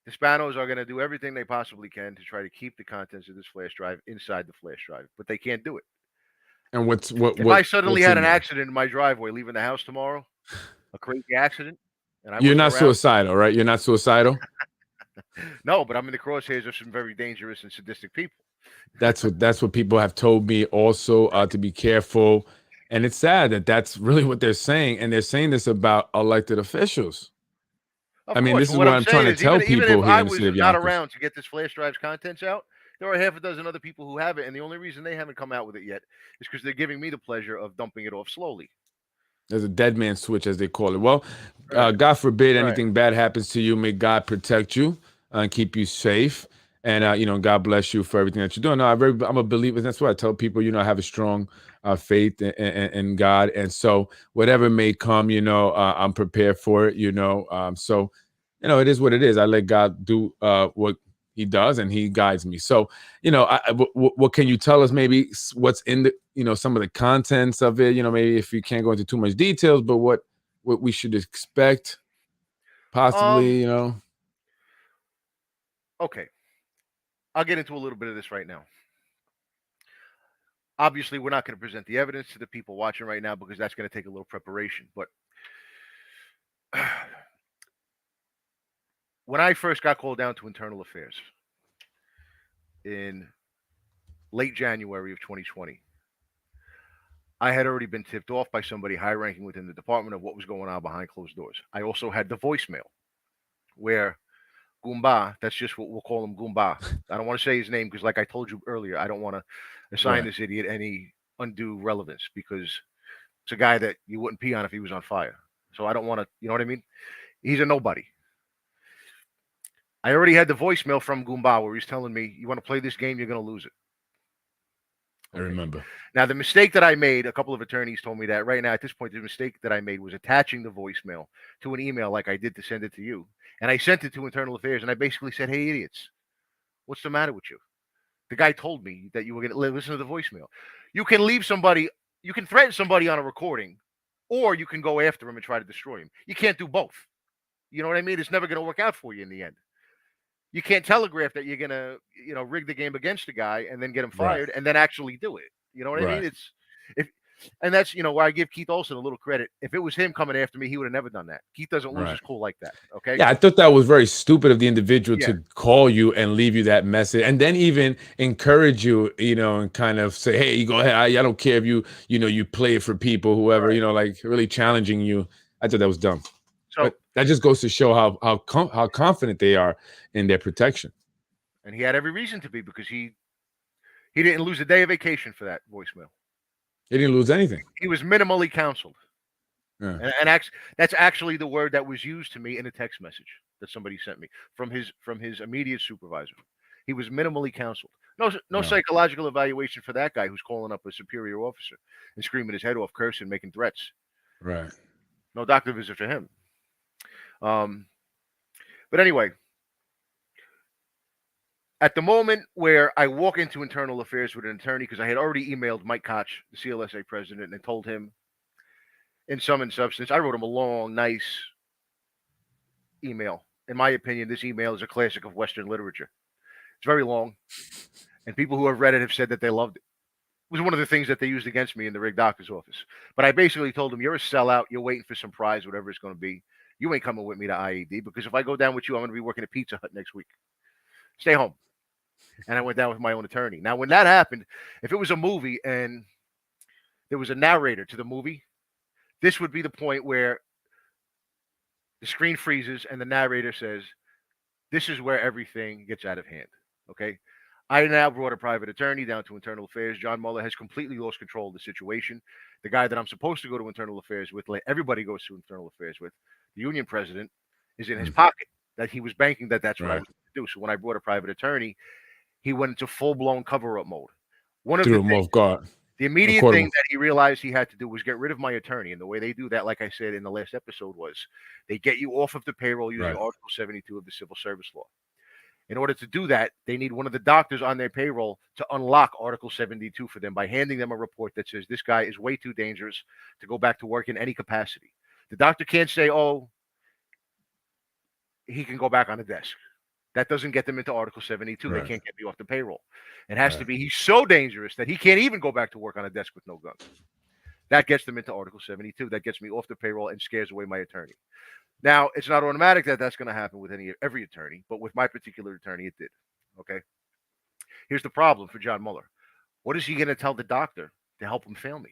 The Spanos are going to do everything they possibly can to try to keep the contents of this flash drive inside the flash drive, but they can't do it. And If I suddenly what's had in an there? accident in my driveway leaving the house tomorrow, a crazy accident, and I You're wasn't not around, suicidal, right? You're not suicidal. no, but I'm in the crosshairs of some very dangerous and sadistic people. That's what people have told me also, Right. to be careful. And it's sad that that's really what they're saying, and they're saying this about elected officials. Of I mean, course, this but is what what I'm I'm trying saying to is, tell even if people here I in the was city of not Yonkers. around to get this flash drive's contents out, there are half a dozen other people who have it, and the only reason they haven't come out with it yet is because they're giving me the pleasure of dumping it off slowly. There's a dead man switch, as they call it. Well, Right. God forbid Right. anything bad happens to you. May God protect you and keep you safe. And God bless you for everything that you're doing. No, I'm a believer. That's what I tell people. I have a strong faith in God, and so whatever may come, I'm prepared for it. So it is what it is. I let God do what He does, and He guides me. So, what can you tell us? Maybe what's in the, some of the contents of it. Maybe if you can't go into too much details, but what we should expect, Um. possibly. Okay. I'll get into a little bit of this right now. Obviously, we're not going to present the evidence to the people watching right now because that's going to take a little preparation. But when I first got called down to internal affairs in late January of 2020, I had already been tipped off by somebody high ranking within the department of what was going on behind closed doors. I also had the voicemail where Goomba, that's just what we'll call him, Goomba. I don't want to say his name because, like I told you earlier, I don't want to assign Right. this idiot any undue relevance because it's a guy that you wouldn't pee on if he was on fire. So I don't want to, you know what I mean? He's a nobody. I already had the voicemail from Goomba where he's telling me, "You want to play this game, you're going to lose it." I Okay. remember. Now, the mistake that I made, a couple of attorneys told me that right now at this point, the mistake that I made was attaching the voicemail to an email like I did to send it to you. And I sent it to Internal Affairs and I basically said, "Hey, idiots, what's the matter with you? The guy told me that you were going to listen to the voicemail. You can leave somebody, you can threaten somebody on a recording, or you can go after him and try to destroy him. You can't do both. You know what I mean? It's never going to work out for you in the end. You can't telegraph that you're going to, rig the game against the guy and then get him Right. fired and then actually do it. You know what I mean? Right. If and that's why I give Keith Olsen a little credit. If it was him coming after me, he would have never done that. Keith doesn't lose Right. his cool like that. Okay. Yeah, I thought that was very stupid of the individual Yeah. to call you and leave you that message, and then even encourage you, and kind of say, "Hey, you go ahead. I don't care if you play it for people, whoever, Right. like really challenging you." I thought that was dumb, So, but that just goes to show how confident they are in their protection. and he had every reason to be because he didn't lose a day of vacation for that voicemail. They didn't lose anything. He was minimally counseled. Yeah. And that's actually the word that was used to me in a text message that somebody sent me from his immediate supervisor. He was minimally counseled. No Wow. psychological evaluation for that guy who's calling up a superior officer and screaming his head off, cursing, making threats. Right. No doctor visit for him. Um, but anyway, at the moment where I walk into internal affairs with an attorney, because I had already emailed Mike Koch, the CLSA president, and told him in sum and substance, I wrote him a long, nice email. In my opinion, this email is a classic of Western literature. It's very long, and people who have read it have said that they loved it. It was one of the things that they used against me in the Rig Doctor's office. But I basically told them, "You're a sellout. You're waiting for some prize, whatever it's going to be. You ain't coming with me to IED because if I go down with you, I'm going to be working at Pizza Hut next week. Stay home." And I went down with my own attorney. Now, when that happened, if it was a movie and there was a narrator to the movie, this would be the point where the screen freezes and the narrator says, "This is where everything gets out of hand." Okay. I now brought a private attorney down to internal affairs. John Mueller has completely lost control of the situation. The guy that I'm supposed to go to internal affairs with, like everybody goes to internal affairs with, the union president, is in his pocket. That he was banking that's what I Right. was going to do. So when I brought a private attorney, he went into full blown cover up mode. One of Threw the him things, off guard. the immediate Caught him. thing that he realized he had to do was get rid of my attorney. And the way they do that, like I said in the last episode, was they get you off of the payroll using Right. Article 72 of the Civil Service Law. In order to do that, they need one of the doctors on their payroll to unlock Article 72 for them by handing them a report that says this guy is way too dangerous to go back to work in any capacity. The doctor can't say, oh, he can go back on the desk. That doesn't get them into Article 72. Right. They can't get me off the payroll. It has to be he's so dangerous that he can't even go back to work on a desk with no gun. That gets them into Article 72. That gets me off the payroll and scares away my attorney. Now, it's not automatic that that's going to happen with every attorney, but with my particular attorney, it did. Okay. Here's the problem for John Mueller. What is he going to tell the doctor to help him fail me?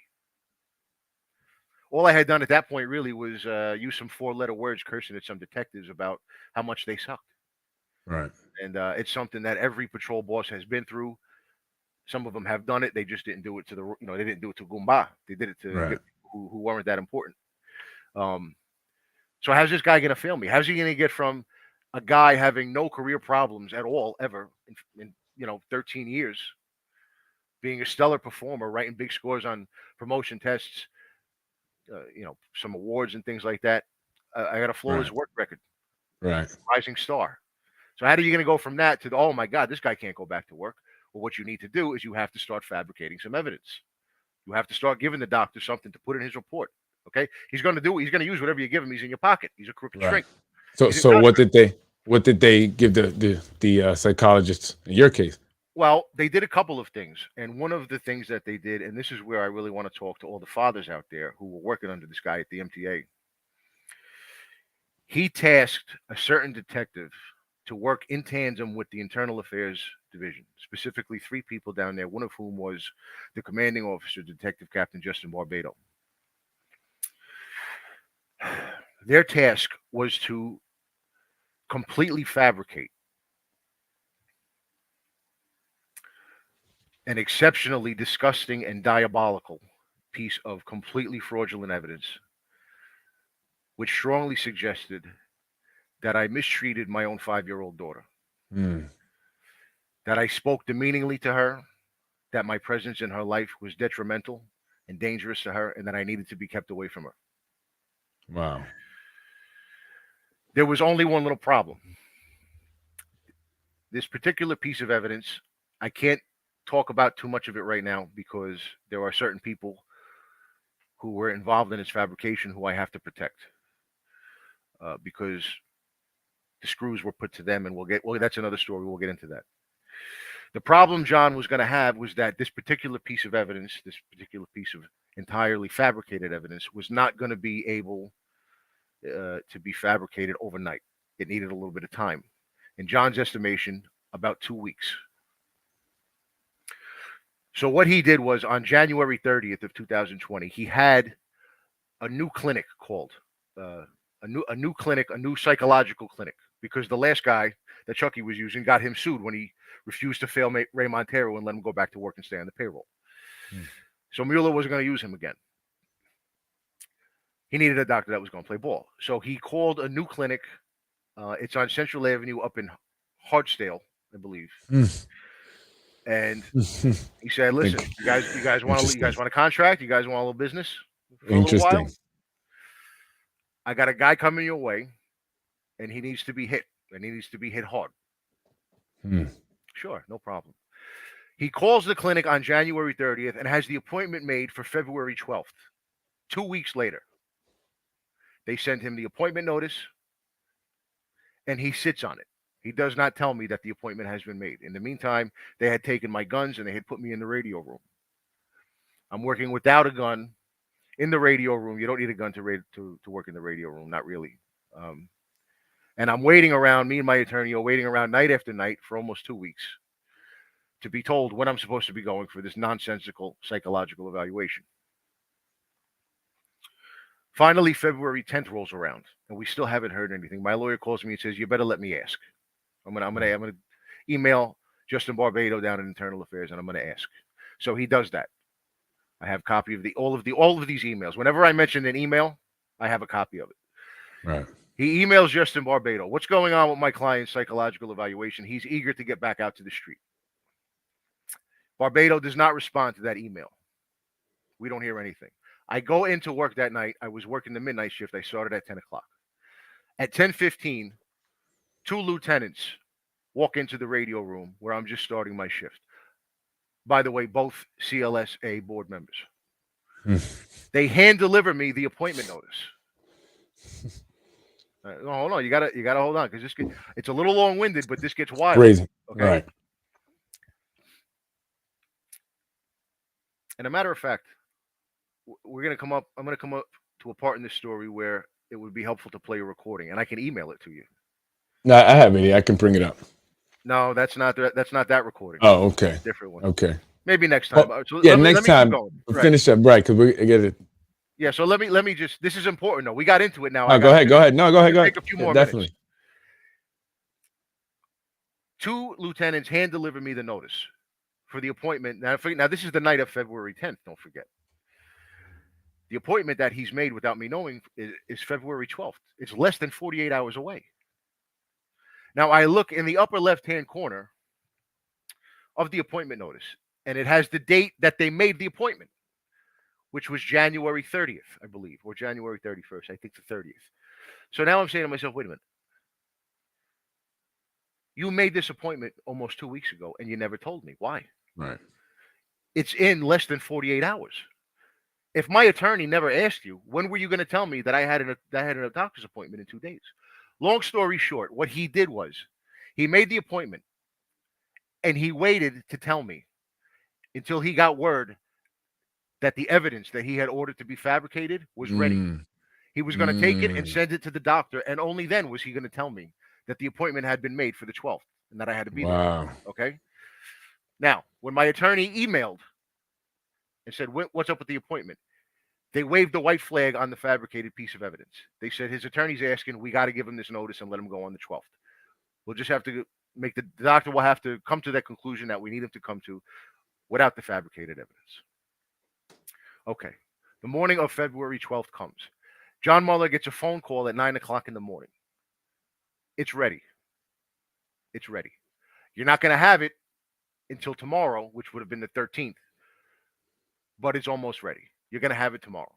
All I had done at that point really was use some 4-letter words cursing at some detectives about how much they sucked. Right. And it's something that every patrol boss has been through. Some of them have done it. They just didn't do it to they didn't do it to Goomba. They did it to Right. people who weren't that important. So how's this guy going to fail me? How's he going to get from a guy having no career problems at all ever in 13 years, being a stellar performer, writing big scores on promotion tests, some awards and things like that. I got a flawless work record. Right. Rising star. So how are you going to go from that to, oh my God, this guy can't go back to work? Well, what you need to do is you have to start fabricating some evidence. You have to start giving the doctor something to put in his report. Okay, he's going to do. He's going to use whatever you give him. He's in your pocket. He's a crooked string. So what did they give the psychologists in your case? Well, they did a couple of things, and one of the things that they did, and this is where I really want to talk to all the fathers out there who were working under this guy at the MTA. He tasked a certain detective to work in tandem with the Internal Affairs Division, specifically 3 people down there, one of whom was the commanding officer, Detective Captain Justin Barbado. Their task was to completely fabricate an exceptionally disgusting and diabolical piece of completely fraudulent evidence, which strongly suggested that I mistreated my own 5-year-old daughter, that I spoke demeaningly to her, that my presence in her life was detrimental and dangerous to her, and that I needed to be kept away from her. Wow. There was only one little problem. This particular piece of evidence, I can't talk about too much of it right now because there are certain people who were involved in its fabrication who I have to protect because the screws were put to them, and that's another story. We'll get into that. The problem John was going to have was that this particular piece of evidence, this particular piece of entirely fabricated evidence, was not going to be able to be fabricated overnight. It needed a little bit of time. In John's estimation, about 2 weeks. So what he did was on January 30th of 2020, he had a new clinic called a new psychological clinic, because the last guy that Chucky was using got him sued when he refused to fail Ray Montero and let him go back to work and stay on the payroll. So Mueller wasn't going to use him again. He needed a doctor that was going to play ball. So he called a new clinic. It's on Central Avenue up in Hartsdale, I believe. And he said, "Listen, you guys want a contract? You guys want a little business for a little while? I got a guy coming your way, and he needs to be hit, and he needs to be hit hard." Sure, no problem. He calls the clinic on January 30th and has the appointment made for February 12th. 2 weeks later, they send him the appointment notice, and he sits on it. He does not tell me that the appointment has been made. In the meantime, they had taken my guns and they had put me in the radio room. I'm working without a gun in the radio room. You don't need a gun to work in the radio room, not really. And I'm waiting around, me and my attorney are waiting around night after night for almost 2 weeks to be told when I'm supposed to be going for this nonsensical psychological evaluation. Finally, February 10th rolls around, and we still haven't heard anything. My lawyer calls me and says, "You better let me ask. I'm gonna email Justin Barbado down in Internal Affairs, and I'm going to ask. So he does that. I have a copy of all of these emails. Whenever I mention an email, I have a copy of it. Right. He emails Justin Barbado. What's going on with my client's psychological evaluation? He's eager to get back out to the street. Barbado does not respond to that email. We don't hear anything. I go into work that night. I was working the midnight shift. I started at 10 o'clock. At 10:15, 2 lieutenants walk into the radio room where I'm just starting my shift. By the way, both CLSA board members. They hand deliver me the appointment notice. No, hold on. You gotta hold on, because it's a little long-winded, but this gets wild. Crazy. Okay. Right. And a matter of fact, I'm gonna come up to a part in this story where it would be helpful to play a recording, and I can email it to you. No, I have it. I can bring it up. No, that's not that recording. Oh, okay. It's a different one. Okay. Maybe next time. Well, So yeah, let next me time. keep going. We'll finish up, right? Because we get it. Yeah. So let me just. This is important, though. We got into it now. No, go ahead. Go ahead. No, go ahead. Go ahead. Take a few more Definitely. minutes. 2 lieutenants hand deliver me the notice for the appointment. Now this is the night of February 10th. Don't forget. The appointment that he's made without me knowing is February 12th. It's less than 48 hours away. Now I look in the upper left-hand corner of the appointment notice, and it has the date that they made the appointment, which was January 30th, I believe, or January 31st. I think the 30th. So now I'm saying to myself, wait a minute. You made this appointment almost 2 weeks ago, and you never told me. Why? Right. It's in less than 48 hours. If my attorney never asked you, when were you going to tell me that I had a doctor's appointment in 2 days? Long story short, what he did was he made the appointment, and he waited to tell me until he got word that the evidence that he had ordered to be fabricated was ready. He was going to take it and send it to the doctor, and only then was he going to tell me that the appointment had been made for the 12th and that I had to be there. Okay. Now, when my attorney emailed and said, what's up with the appointment? They waved the white flag on the fabricated piece of evidence. They said, his attorney's asking, we got to give him this notice and let him go on the 12th. We'll just have to make the doctor will have to come to that conclusion that we need him to come to without the fabricated evidence. Okay. The morning of February 12th comes. John Muller gets a phone call at 9 o'clock in the morning. It's ready. It's ready. You're not going to have it until tomorrow, which would have been the 13th. But it's almost ready. You're going to have it tomorrow.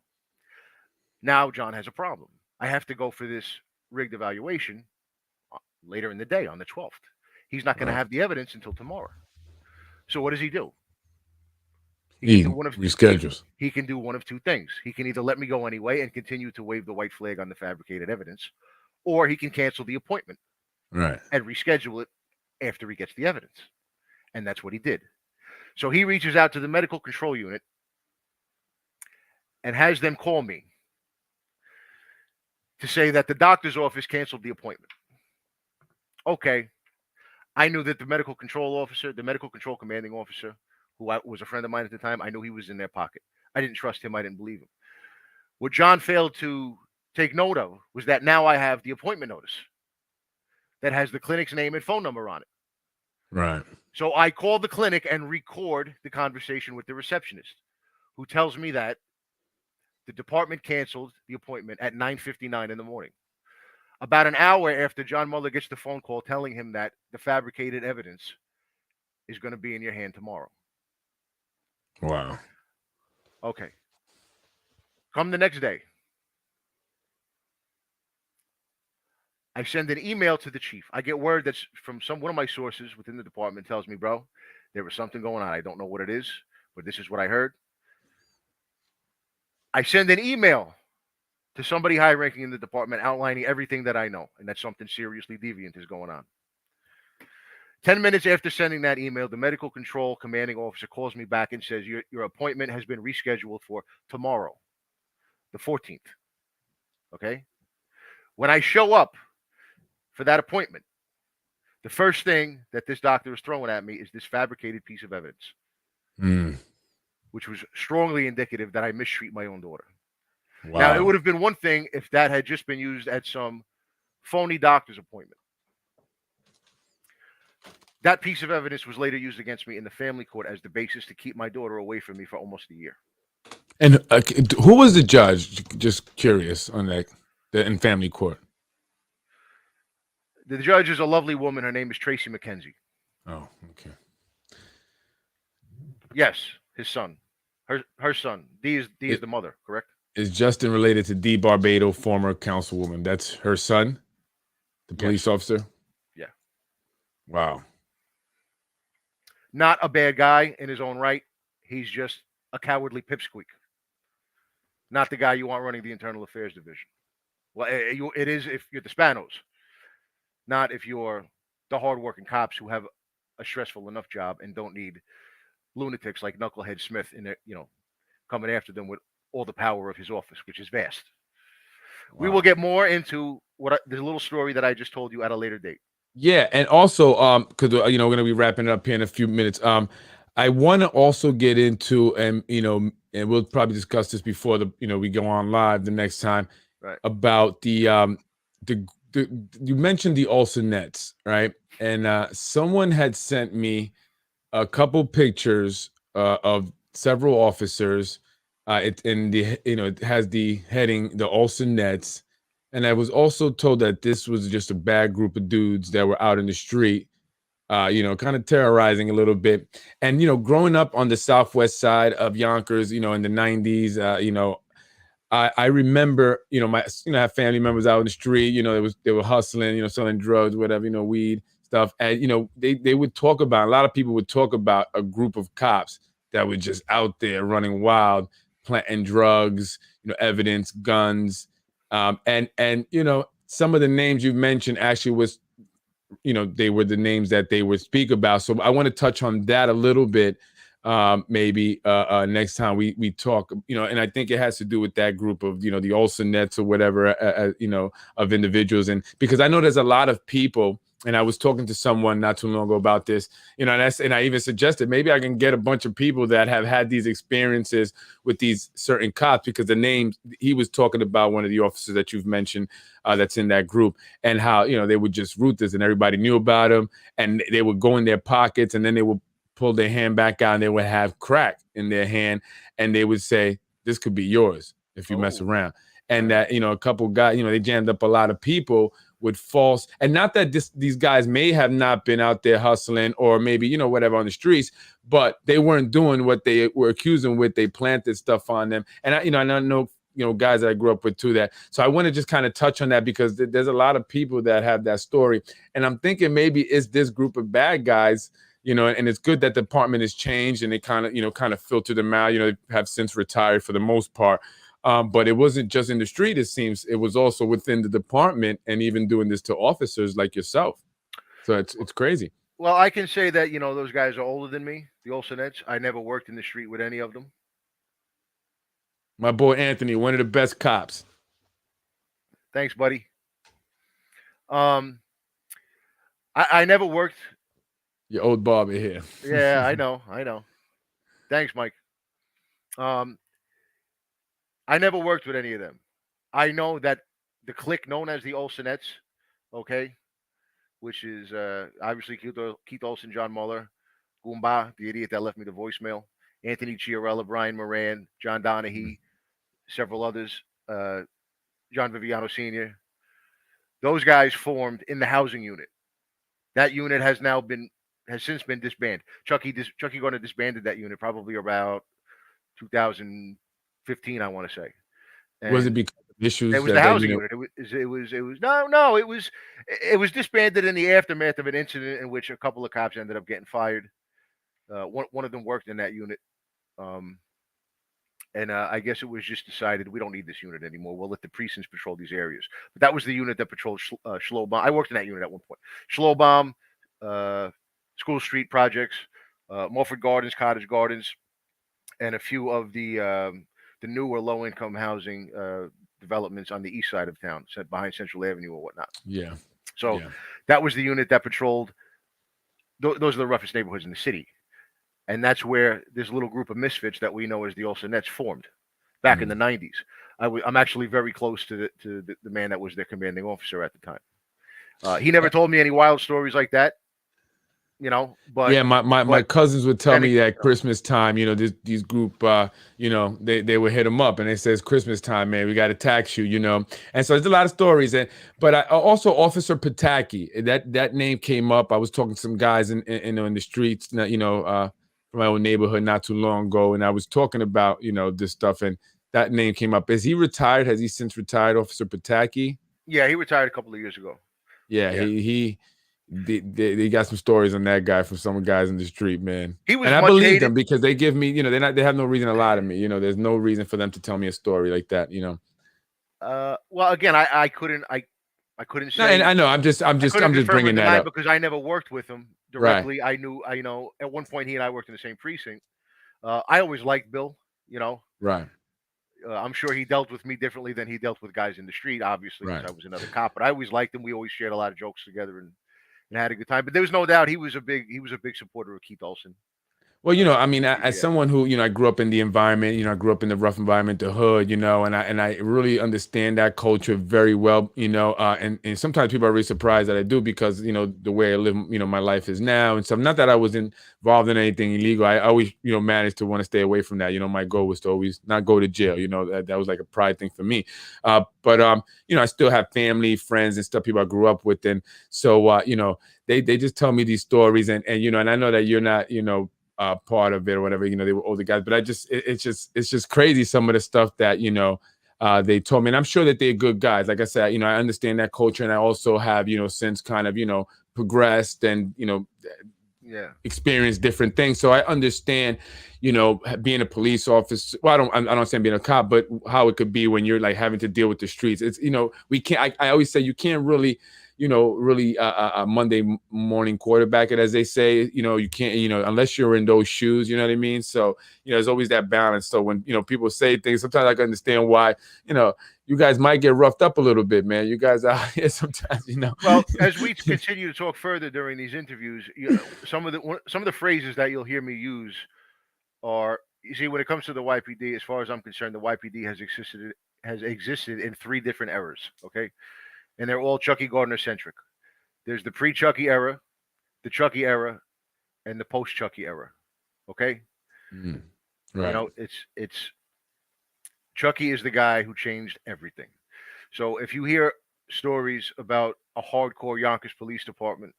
Now, John has a problem. I have to go for this rigged evaluation later in the day on the 12th. He's not going to have the evidence until tomorrow. So what does he do? He reschedules. He can do one of two things. He can either let me go anyway and continue to wave the white flag on the fabricated evidence, or he can cancel the appointment, right, and reschedule it after he gets the evidence. And that's what he did. So he reaches out to the medical control unit and has them call me to say that the doctor's office canceled the appointment. Okay. I knew that the medical control officer, the medical control commanding officer, who was a friend of mine at the time, I knew he was in their pocket. I didn't trust him. I didn't believe him. What John failed to take note of was that now I have the appointment notice that has the clinic's name and phone number on it. Right. So I call the clinic and record the conversation with the receptionist, who tells me that the department canceled the appointment at 9:59 in the morning. About an hour after John Muller gets the phone call telling him that the fabricated evidence is going to be in your hand tomorrow. Wow. Okay. Come the next day. I send an email to the chief. I get word that's from one of my sources within the department tells me, bro, there was something going on. I don't know what it is, but this is what I heard. I send an email to somebody high-ranking in the department outlining everything that I know, and that something seriously deviant is going on. 10 minutes after sending that email, the medical control commanding officer calls me back and says, your appointment has been rescheduled for tomorrow, the 14th. Okay? When I show up for that appointment, the first thing that this doctor is throwing at me is this fabricated piece of evidence, which was strongly indicative that I mistreat my own daughter. Wow. Now, it would have been one thing if that had just been used at some phony doctor's appointment. That piece of evidence was later used against me in the family court as the basis to keep my daughter away from me for almost a year. And who was the judge? Just curious on that in family court. The judge is a lovely woman. Her name is Tracy McKenzie. Oh, okay. Yes, his son. Her son. D is It, the mother, correct? is Justin related to D. Barbado, former councilwoman? That's her son, the police Yes. officer? Yeah. Wow. Not a bad guy in his own right. He's just a cowardly pipsqueak. Not the guy you want running the internal affairs division. Well, it is if you're the Spanos, not if you're the hardworking cops who have a stressful enough job and don't need lunatics like Knucklehead Smith in there, coming after them with all the power of his office, which is vast. Wow. We will get more into the little story that I just told you at a later date. Yeah, and also, because we're gonna be wrapping it up here in a few minutes. I want to also get into, and we'll probably discuss this before we go on live the next time, right, about the you mentioned the Olsen nets, right? And someone had sent me a couple pictures of several officers. It has the heading the Olsen nets. And I was also told that this was just a bad group of dudes that were out in the street, kind of terrorizing a little bit. And, growing up on the southwest side of Yonkers, in the 90s, I remember, I have family members out in the street, they were hustling, selling drugs, whatever, weed stuff. And, they would talk about, a lot of people would talk about a group of cops that were just out there running wild, planting drugs, evidence, guns. And some of the names you've mentioned actually was, they were the names that they would speak about. So I want to touch on that a little bit, maybe next time we talk, and I think it has to do with that group of, the Olsen nets or whatever, of individuals. And because I know there's a lot of people, and I was talking to someone not too long ago about this, and I even suggested maybe I can get a bunch of people that have had these experiences with these certain cops, because the names he was talking about, one of the officers that you've mentioned, that's in that group, and how, they would just root this and everybody knew about them, and they would go in their pockets and then they would pull their hand back out and they would have crack in their hand and they would say, this could be yours if you mess around. And that, a couple guys, they jammed up a lot of people with false, and not that these guys may have not been out there hustling or maybe, whatever on the streets, but they weren't doing what they were accusing with. They planted stuff on them. And I know, guys that I grew up with too, that. So I want to just kind of touch on that, because there's a lot of people that have that story. And I'm thinking maybe it's this group of bad guys, and it's good that the department has changed and they kind of filtered them out, they have since retired for the most part. But it wasn't just in the street, it seems. It was also within the department, and even doing this to officers like yourself. So it's crazy. Well, I can say that, those guys are older than me, the Olsenettes. I never worked in the street with any of them. My boy Anthony, one of the best cops. Thanks, buddy. I never worked. Your old barber here. Yeah, I know. Thanks, Mike. I never worked with any of them. I know that the clique known as the Olsenettes, okay, which is obviously Keith Olsen, John Mueller, Goomba, the idiot that left me the voicemail, Anthony Chiarella, Brian Moran, John Donahue, several others, John Viviano Sr. Those guys formed in the housing unit. That unit has since been disbanded. Chucky Gardner disbanded that unit probably about 2015, I want to say. And was it because of issues? It was the housing unit. It was disbanded in the aftermath of an incident in which a couple of cops ended up getting fired. One of them worked in that unit, and I guess it was just decided we don't need this unit anymore. We'll let the precincts patrol these areas. But that was the unit that patrolled Schlobaum. I worked in that unit at one point. Schlobaum, School Street projects, Mulford Gardens, Cottage Gardens, and a few of the newer low-income housing developments on the east side of town, set behind Central Avenue or whatnot. Yeah. So that was the unit that patrolled. Those are the roughest neighborhoods in the city. And that's where this little group of misfits that we know as the Olsenettes formed back in the 90s. I'm actually very close to the man that was their commanding officer at the time. He never told me any wild stories like that. But Yeah, my cousins would tell then me again, that Christmas time, these group, they would hit them up and they says Christmas time, man, we got to tax you, and so there's a lot of stories. And but I also Officer Pataki, that name came up. I was talking to some guys in the streets, from my own neighborhood not too long ago, and I was talking about this stuff, and that name came up. Is he retired? Has he since retired, Officer Pataki? yeah, he retired a couple of years ago. Yeah, Yeah, they got some stories on that guy from some guys in the street, man. he was And I much believe hated. them because they give me, they have no reason to lie to me. There's no reason for them to tell me a story like that. Well, again, I couldn't No, and say I know I couldn't I'm just confirm or bringing that deny up. because I never worked with him Right, directly. I knew, at one point he and I worked in the same precinct. I always liked Bill. right, I'm sure he dealt with me differently than he dealt with guys in the street, obviously, because right. I was another cop. But I always liked him. We always shared a lot of jokes together and had a good time. But there was no doubt he was a big supporter of Keith Olsen. Well, I mean, as Yeah, someone who, I grew up in the environment, I grew up in the rough environment, the hood, and I really understand that culture very well, and sometimes people are really surprised that I do because, the way I live, my life is now and stuff. Not that I was involved in anything illegal. I always, managed to want to stay away from that. My goal was to always not go to jail. That was like a pride thing for me. But I still have family, friends, and stuff, people I grew up with, and so, they just tell me these stories, and and I know that you're not, part of it or whatever. They were older guys, but it's just crazy some of the stuff that they told me, and I'm sure that they're good guys. Like I said, I understand that culture, and I also have since kind of progressed and yeah. experienced different things, so I understand being a police officer. Well, I don't understand being a cop, but how it could be when you're like having to deal with the streets. It's we can't. I always say you can't really really a Monday morning quarterback it, as they say. You can't, unless you're in those shoes, you know what I mean? So, there's always that balance. So when, people say things, sometimes I can understand why, you guys might get roughed up a little bit, man. You guys out here sometimes. Well, as we continue to talk further during these interviews, some of the phrases that you'll hear me use are, you see, when it comes to the YPD, as far as I'm concerned, the YPD has existed in three different eras. Okay, and they're all Chucky Gardner centric. There's the pre-Chucky era, the Chucky era, and the post-Chucky era. Okay, Mm, right. it's Chucky is the guy who changed everything. So if you hear stories about a hardcore Yonkers police department,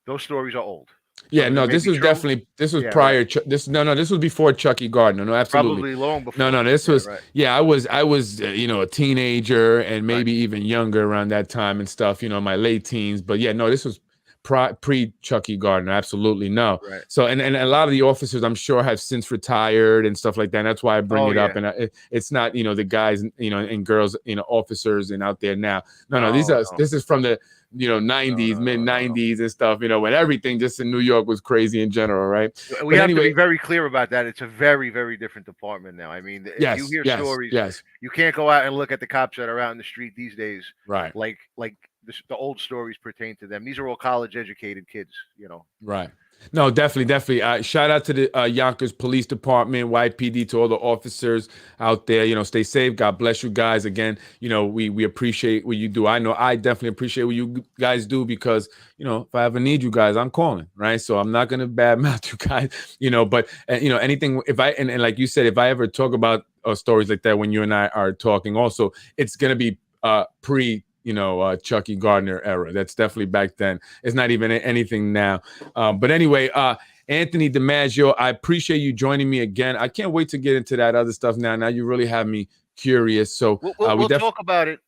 those stories are old. Yeah, Some of them no, may this be was true. definitely this was Yeah, right. prior. This no, this was before Chucky Gardner. No, absolutely. Probably long No, before. no, this Yeah, was right. yeah. I was a teenager and Right. maybe even younger around that time and stuff. My late teens. But yeah, no, this was pre Chucky Gardner. Absolutely no. Right. So and a lot of the officers I'm sure have since retired and stuff like that. And that's why I bring Oh it up. yeah. And it's not the guys and girls officers and out there now. No, No, no, this is from the no, 90s, no, mid no, no, 90s and stuff, when everything just in New York was crazy in general, right? no. We But have to be anyway, very clear about that. It's a very, very different department now. I mean, if you yes, hear yes, stories, yes, you can't go out and look at the cops that are out in the street these days, right, like the old stories pertain to them. These are all college educated kids. right. No, definitely, definitely. Shout out to the Yonkers Police Department, YPD, to all the officers out there. Stay safe. God bless you guys. Again, we appreciate what you do. I know I definitely appreciate what you guys do because if I ever need you guys, I'm calling, right? So I'm not gonna badmouth you guys, but anything. If and like you said, if I ever talk about stories like that when you and I are talking, also it's gonna be pre. Chucky Gardner era. That's definitely back then. It's not even anything now. But anyway, Anthony DiMaggio, I appreciate you joining me again. I can't wait to get into that other stuff now. Now you really have me curious. So We'll talk about it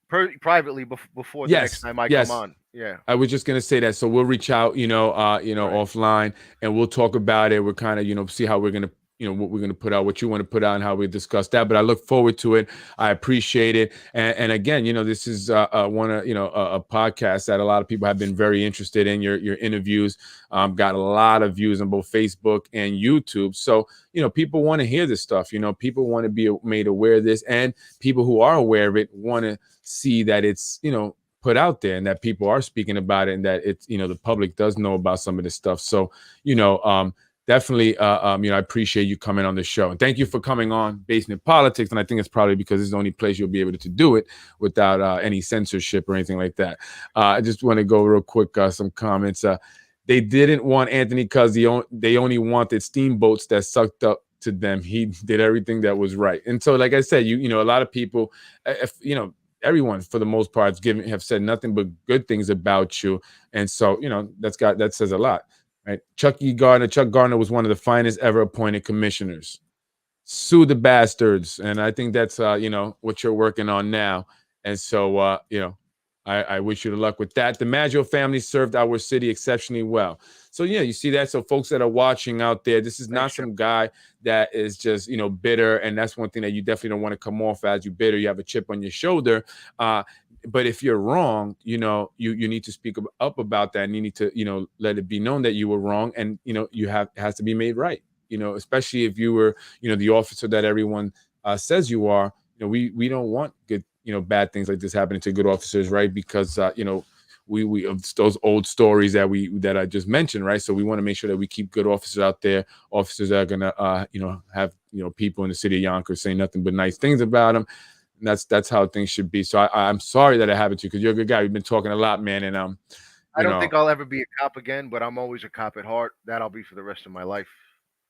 privately before the next yes, time I come yes. on. Yeah. I was just gonna say that. So we'll reach out, Right. offline, and we'll talk about it. We're kind of, see how we're gonna, what we're gonna put out, what you want to put out, and how we discuss that. But I look forward to it. I appreciate it. And again, this is one of a podcast that a lot of people have been very interested in. Your interviews got a lot of views on both Facebook and YouTube. So people want to hear this stuff. People want to be made aware of this, and people who are aware of it want to see that it's put out there and that people are speaking about it and that it's the public does know about some of this stuff. So definitely I appreciate you coming on the show, and thank you for coming on Basement Politics. And I think it's probably because it's the only place you'll be able to do it without any censorship or anything like that. I just want to go real quick some comments. They didn't want Anthony because they only wanted steamboats that sucked up to them. He did everything that was right. And so, like I said, you know, a lot of people, everyone for the most part have said nothing but good things about you. And so, you know, that says a lot, right? Chuck Gardner was one of the finest ever appointed commissioners. Sue the bastards. And I think that's, what you're working on now. And so, I wish you the luck with that. The DiMaggio family served our city exceptionally well. So, yeah, you see that. So folks that are watching out there, this is not some guy that is just, bitter. And that's one thing that you definitely don't want to come off as. You bitter. You have a chip on your shoulder. But if you're wrong, you need to speak up about that. And you need to, let it be known that you were wrong. And, it has to be made right, especially if you were, the officer that everyone says you are. We don't want good, bad things like this happening to good officers, right? Because we of those old stories that I just mentioned, right? So we want to make sure that we keep good officers out there, officers that are gonna have people in the city of Yonkers saying nothing but nice things about them. And that's how things should be. So I'm sorry that it happened to you, because you're a good guy. You've been talking a lot, man, and I don't think I'll ever be a cop again, but I'm always a cop at heart. That I'll be for the rest of my life.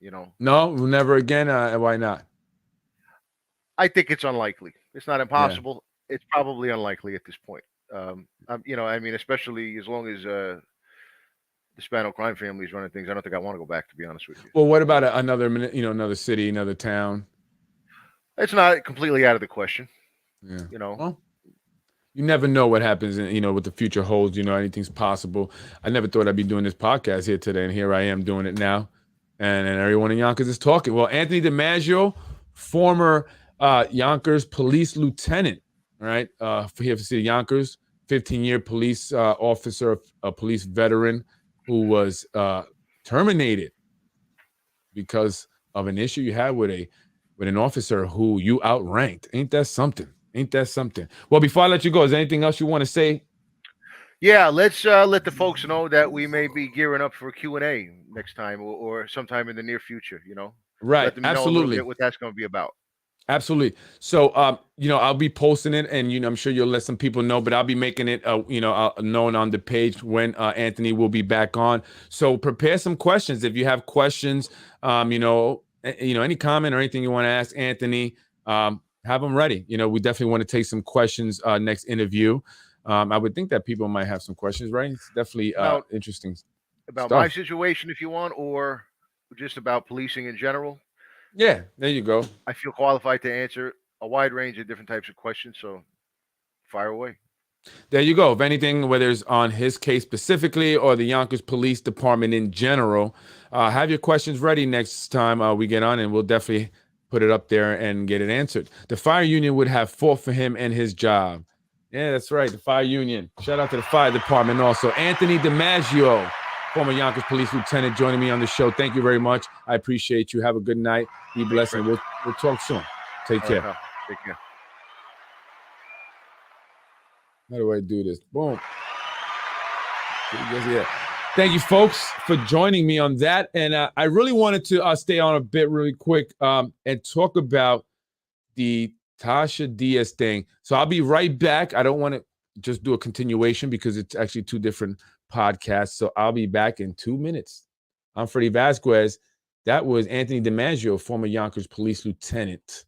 No, never again. Why not? I think it's unlikely. It's not impossible. Yeah. It's probably unlikely at this point. Especially as long as the Spano crime family is running things, I don't think I want to go back, to be honest with you. Well, what about another city, another town? It's not completely out of the question. Yeah. Well, you never know what happens, what the future holds. Anything's possible. I never thought I'd be doing this podcast here today, and here I am doing it now. And everyone in Yonkers is talking. Well, Anthony DiMaggio, former Yonkers police lieutenant, right? For the city of Yonkers, 15-year police officer, a police veteran who was terminated because of an issue you had with an officer who you outranked. Ain't that something? Well, before I let you go, is there anything else you want to say? Yeah, let's let the folks know that we may be gearing up for a Q&A next time or sometime in the near future, Right, let them absolutely. know a little bit what that's going to be about. Absolutely. So, I'll be posting it, and I'm sure you'll let some people know, but I'll be making it, known on the page when Anthony will be back on. So prepare some questions. If you have questions, any comment or anything you want to ask Anthony, have them ready. We definitely want to take some questions next interview. I would think that people might have some questions, right? It's definitely interesting. About stuff. My situation, if you want, or just about policing in general. Yeah, there you go. I feel qualified to answer a wide range of different types of questions, so fire away. There you go. If anything, whether it's on his case specifically or the Yonkers Police Department in general, have your questions ready next time we get on, and we'll definitely put it up there and get it answered. The fire union would have fought for him and his job. Yeah, that's right. The fire union. Shout out to the fire department also. Anthony DiMaggio, former Yonkers police lieutenant, joining me on the show. Thank you very much. I appreciate you. Have a good night. Be blessed, and we'll talk soon. Take care. Right, take care. How do I do this? Boom. Yeah. Thank you, folks, for joining me on that. And I really wanted to stay on a bit really quick and talk about the Tasha Diaz thing. So I'll be right back. I don't want to just do a continuation because it's actually two different podcasts. So I'll be back in 2 minutes. I'm Freddie Vasquez. That was Anthony DiMaggio, former Yonkers police lieutenant.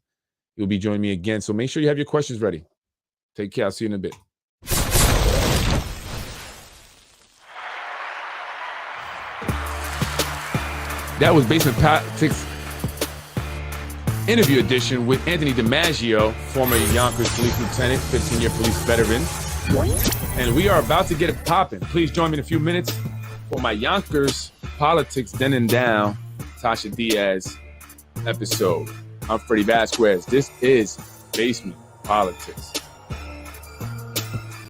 He'll be joining me again. So make sure you have your questions ready. Take care. I'll see you in a bit. That was Basement Politics interview edition with Anthony DiMaggio, former Yonkers police lieutenant, 15-year police veteran. And we are about to get it popping. Please join me in a few minutes for my Yonkers Politics Then and Down Tasha Diaz episode. I'm Freddie Vasquez. This is Basement Politics.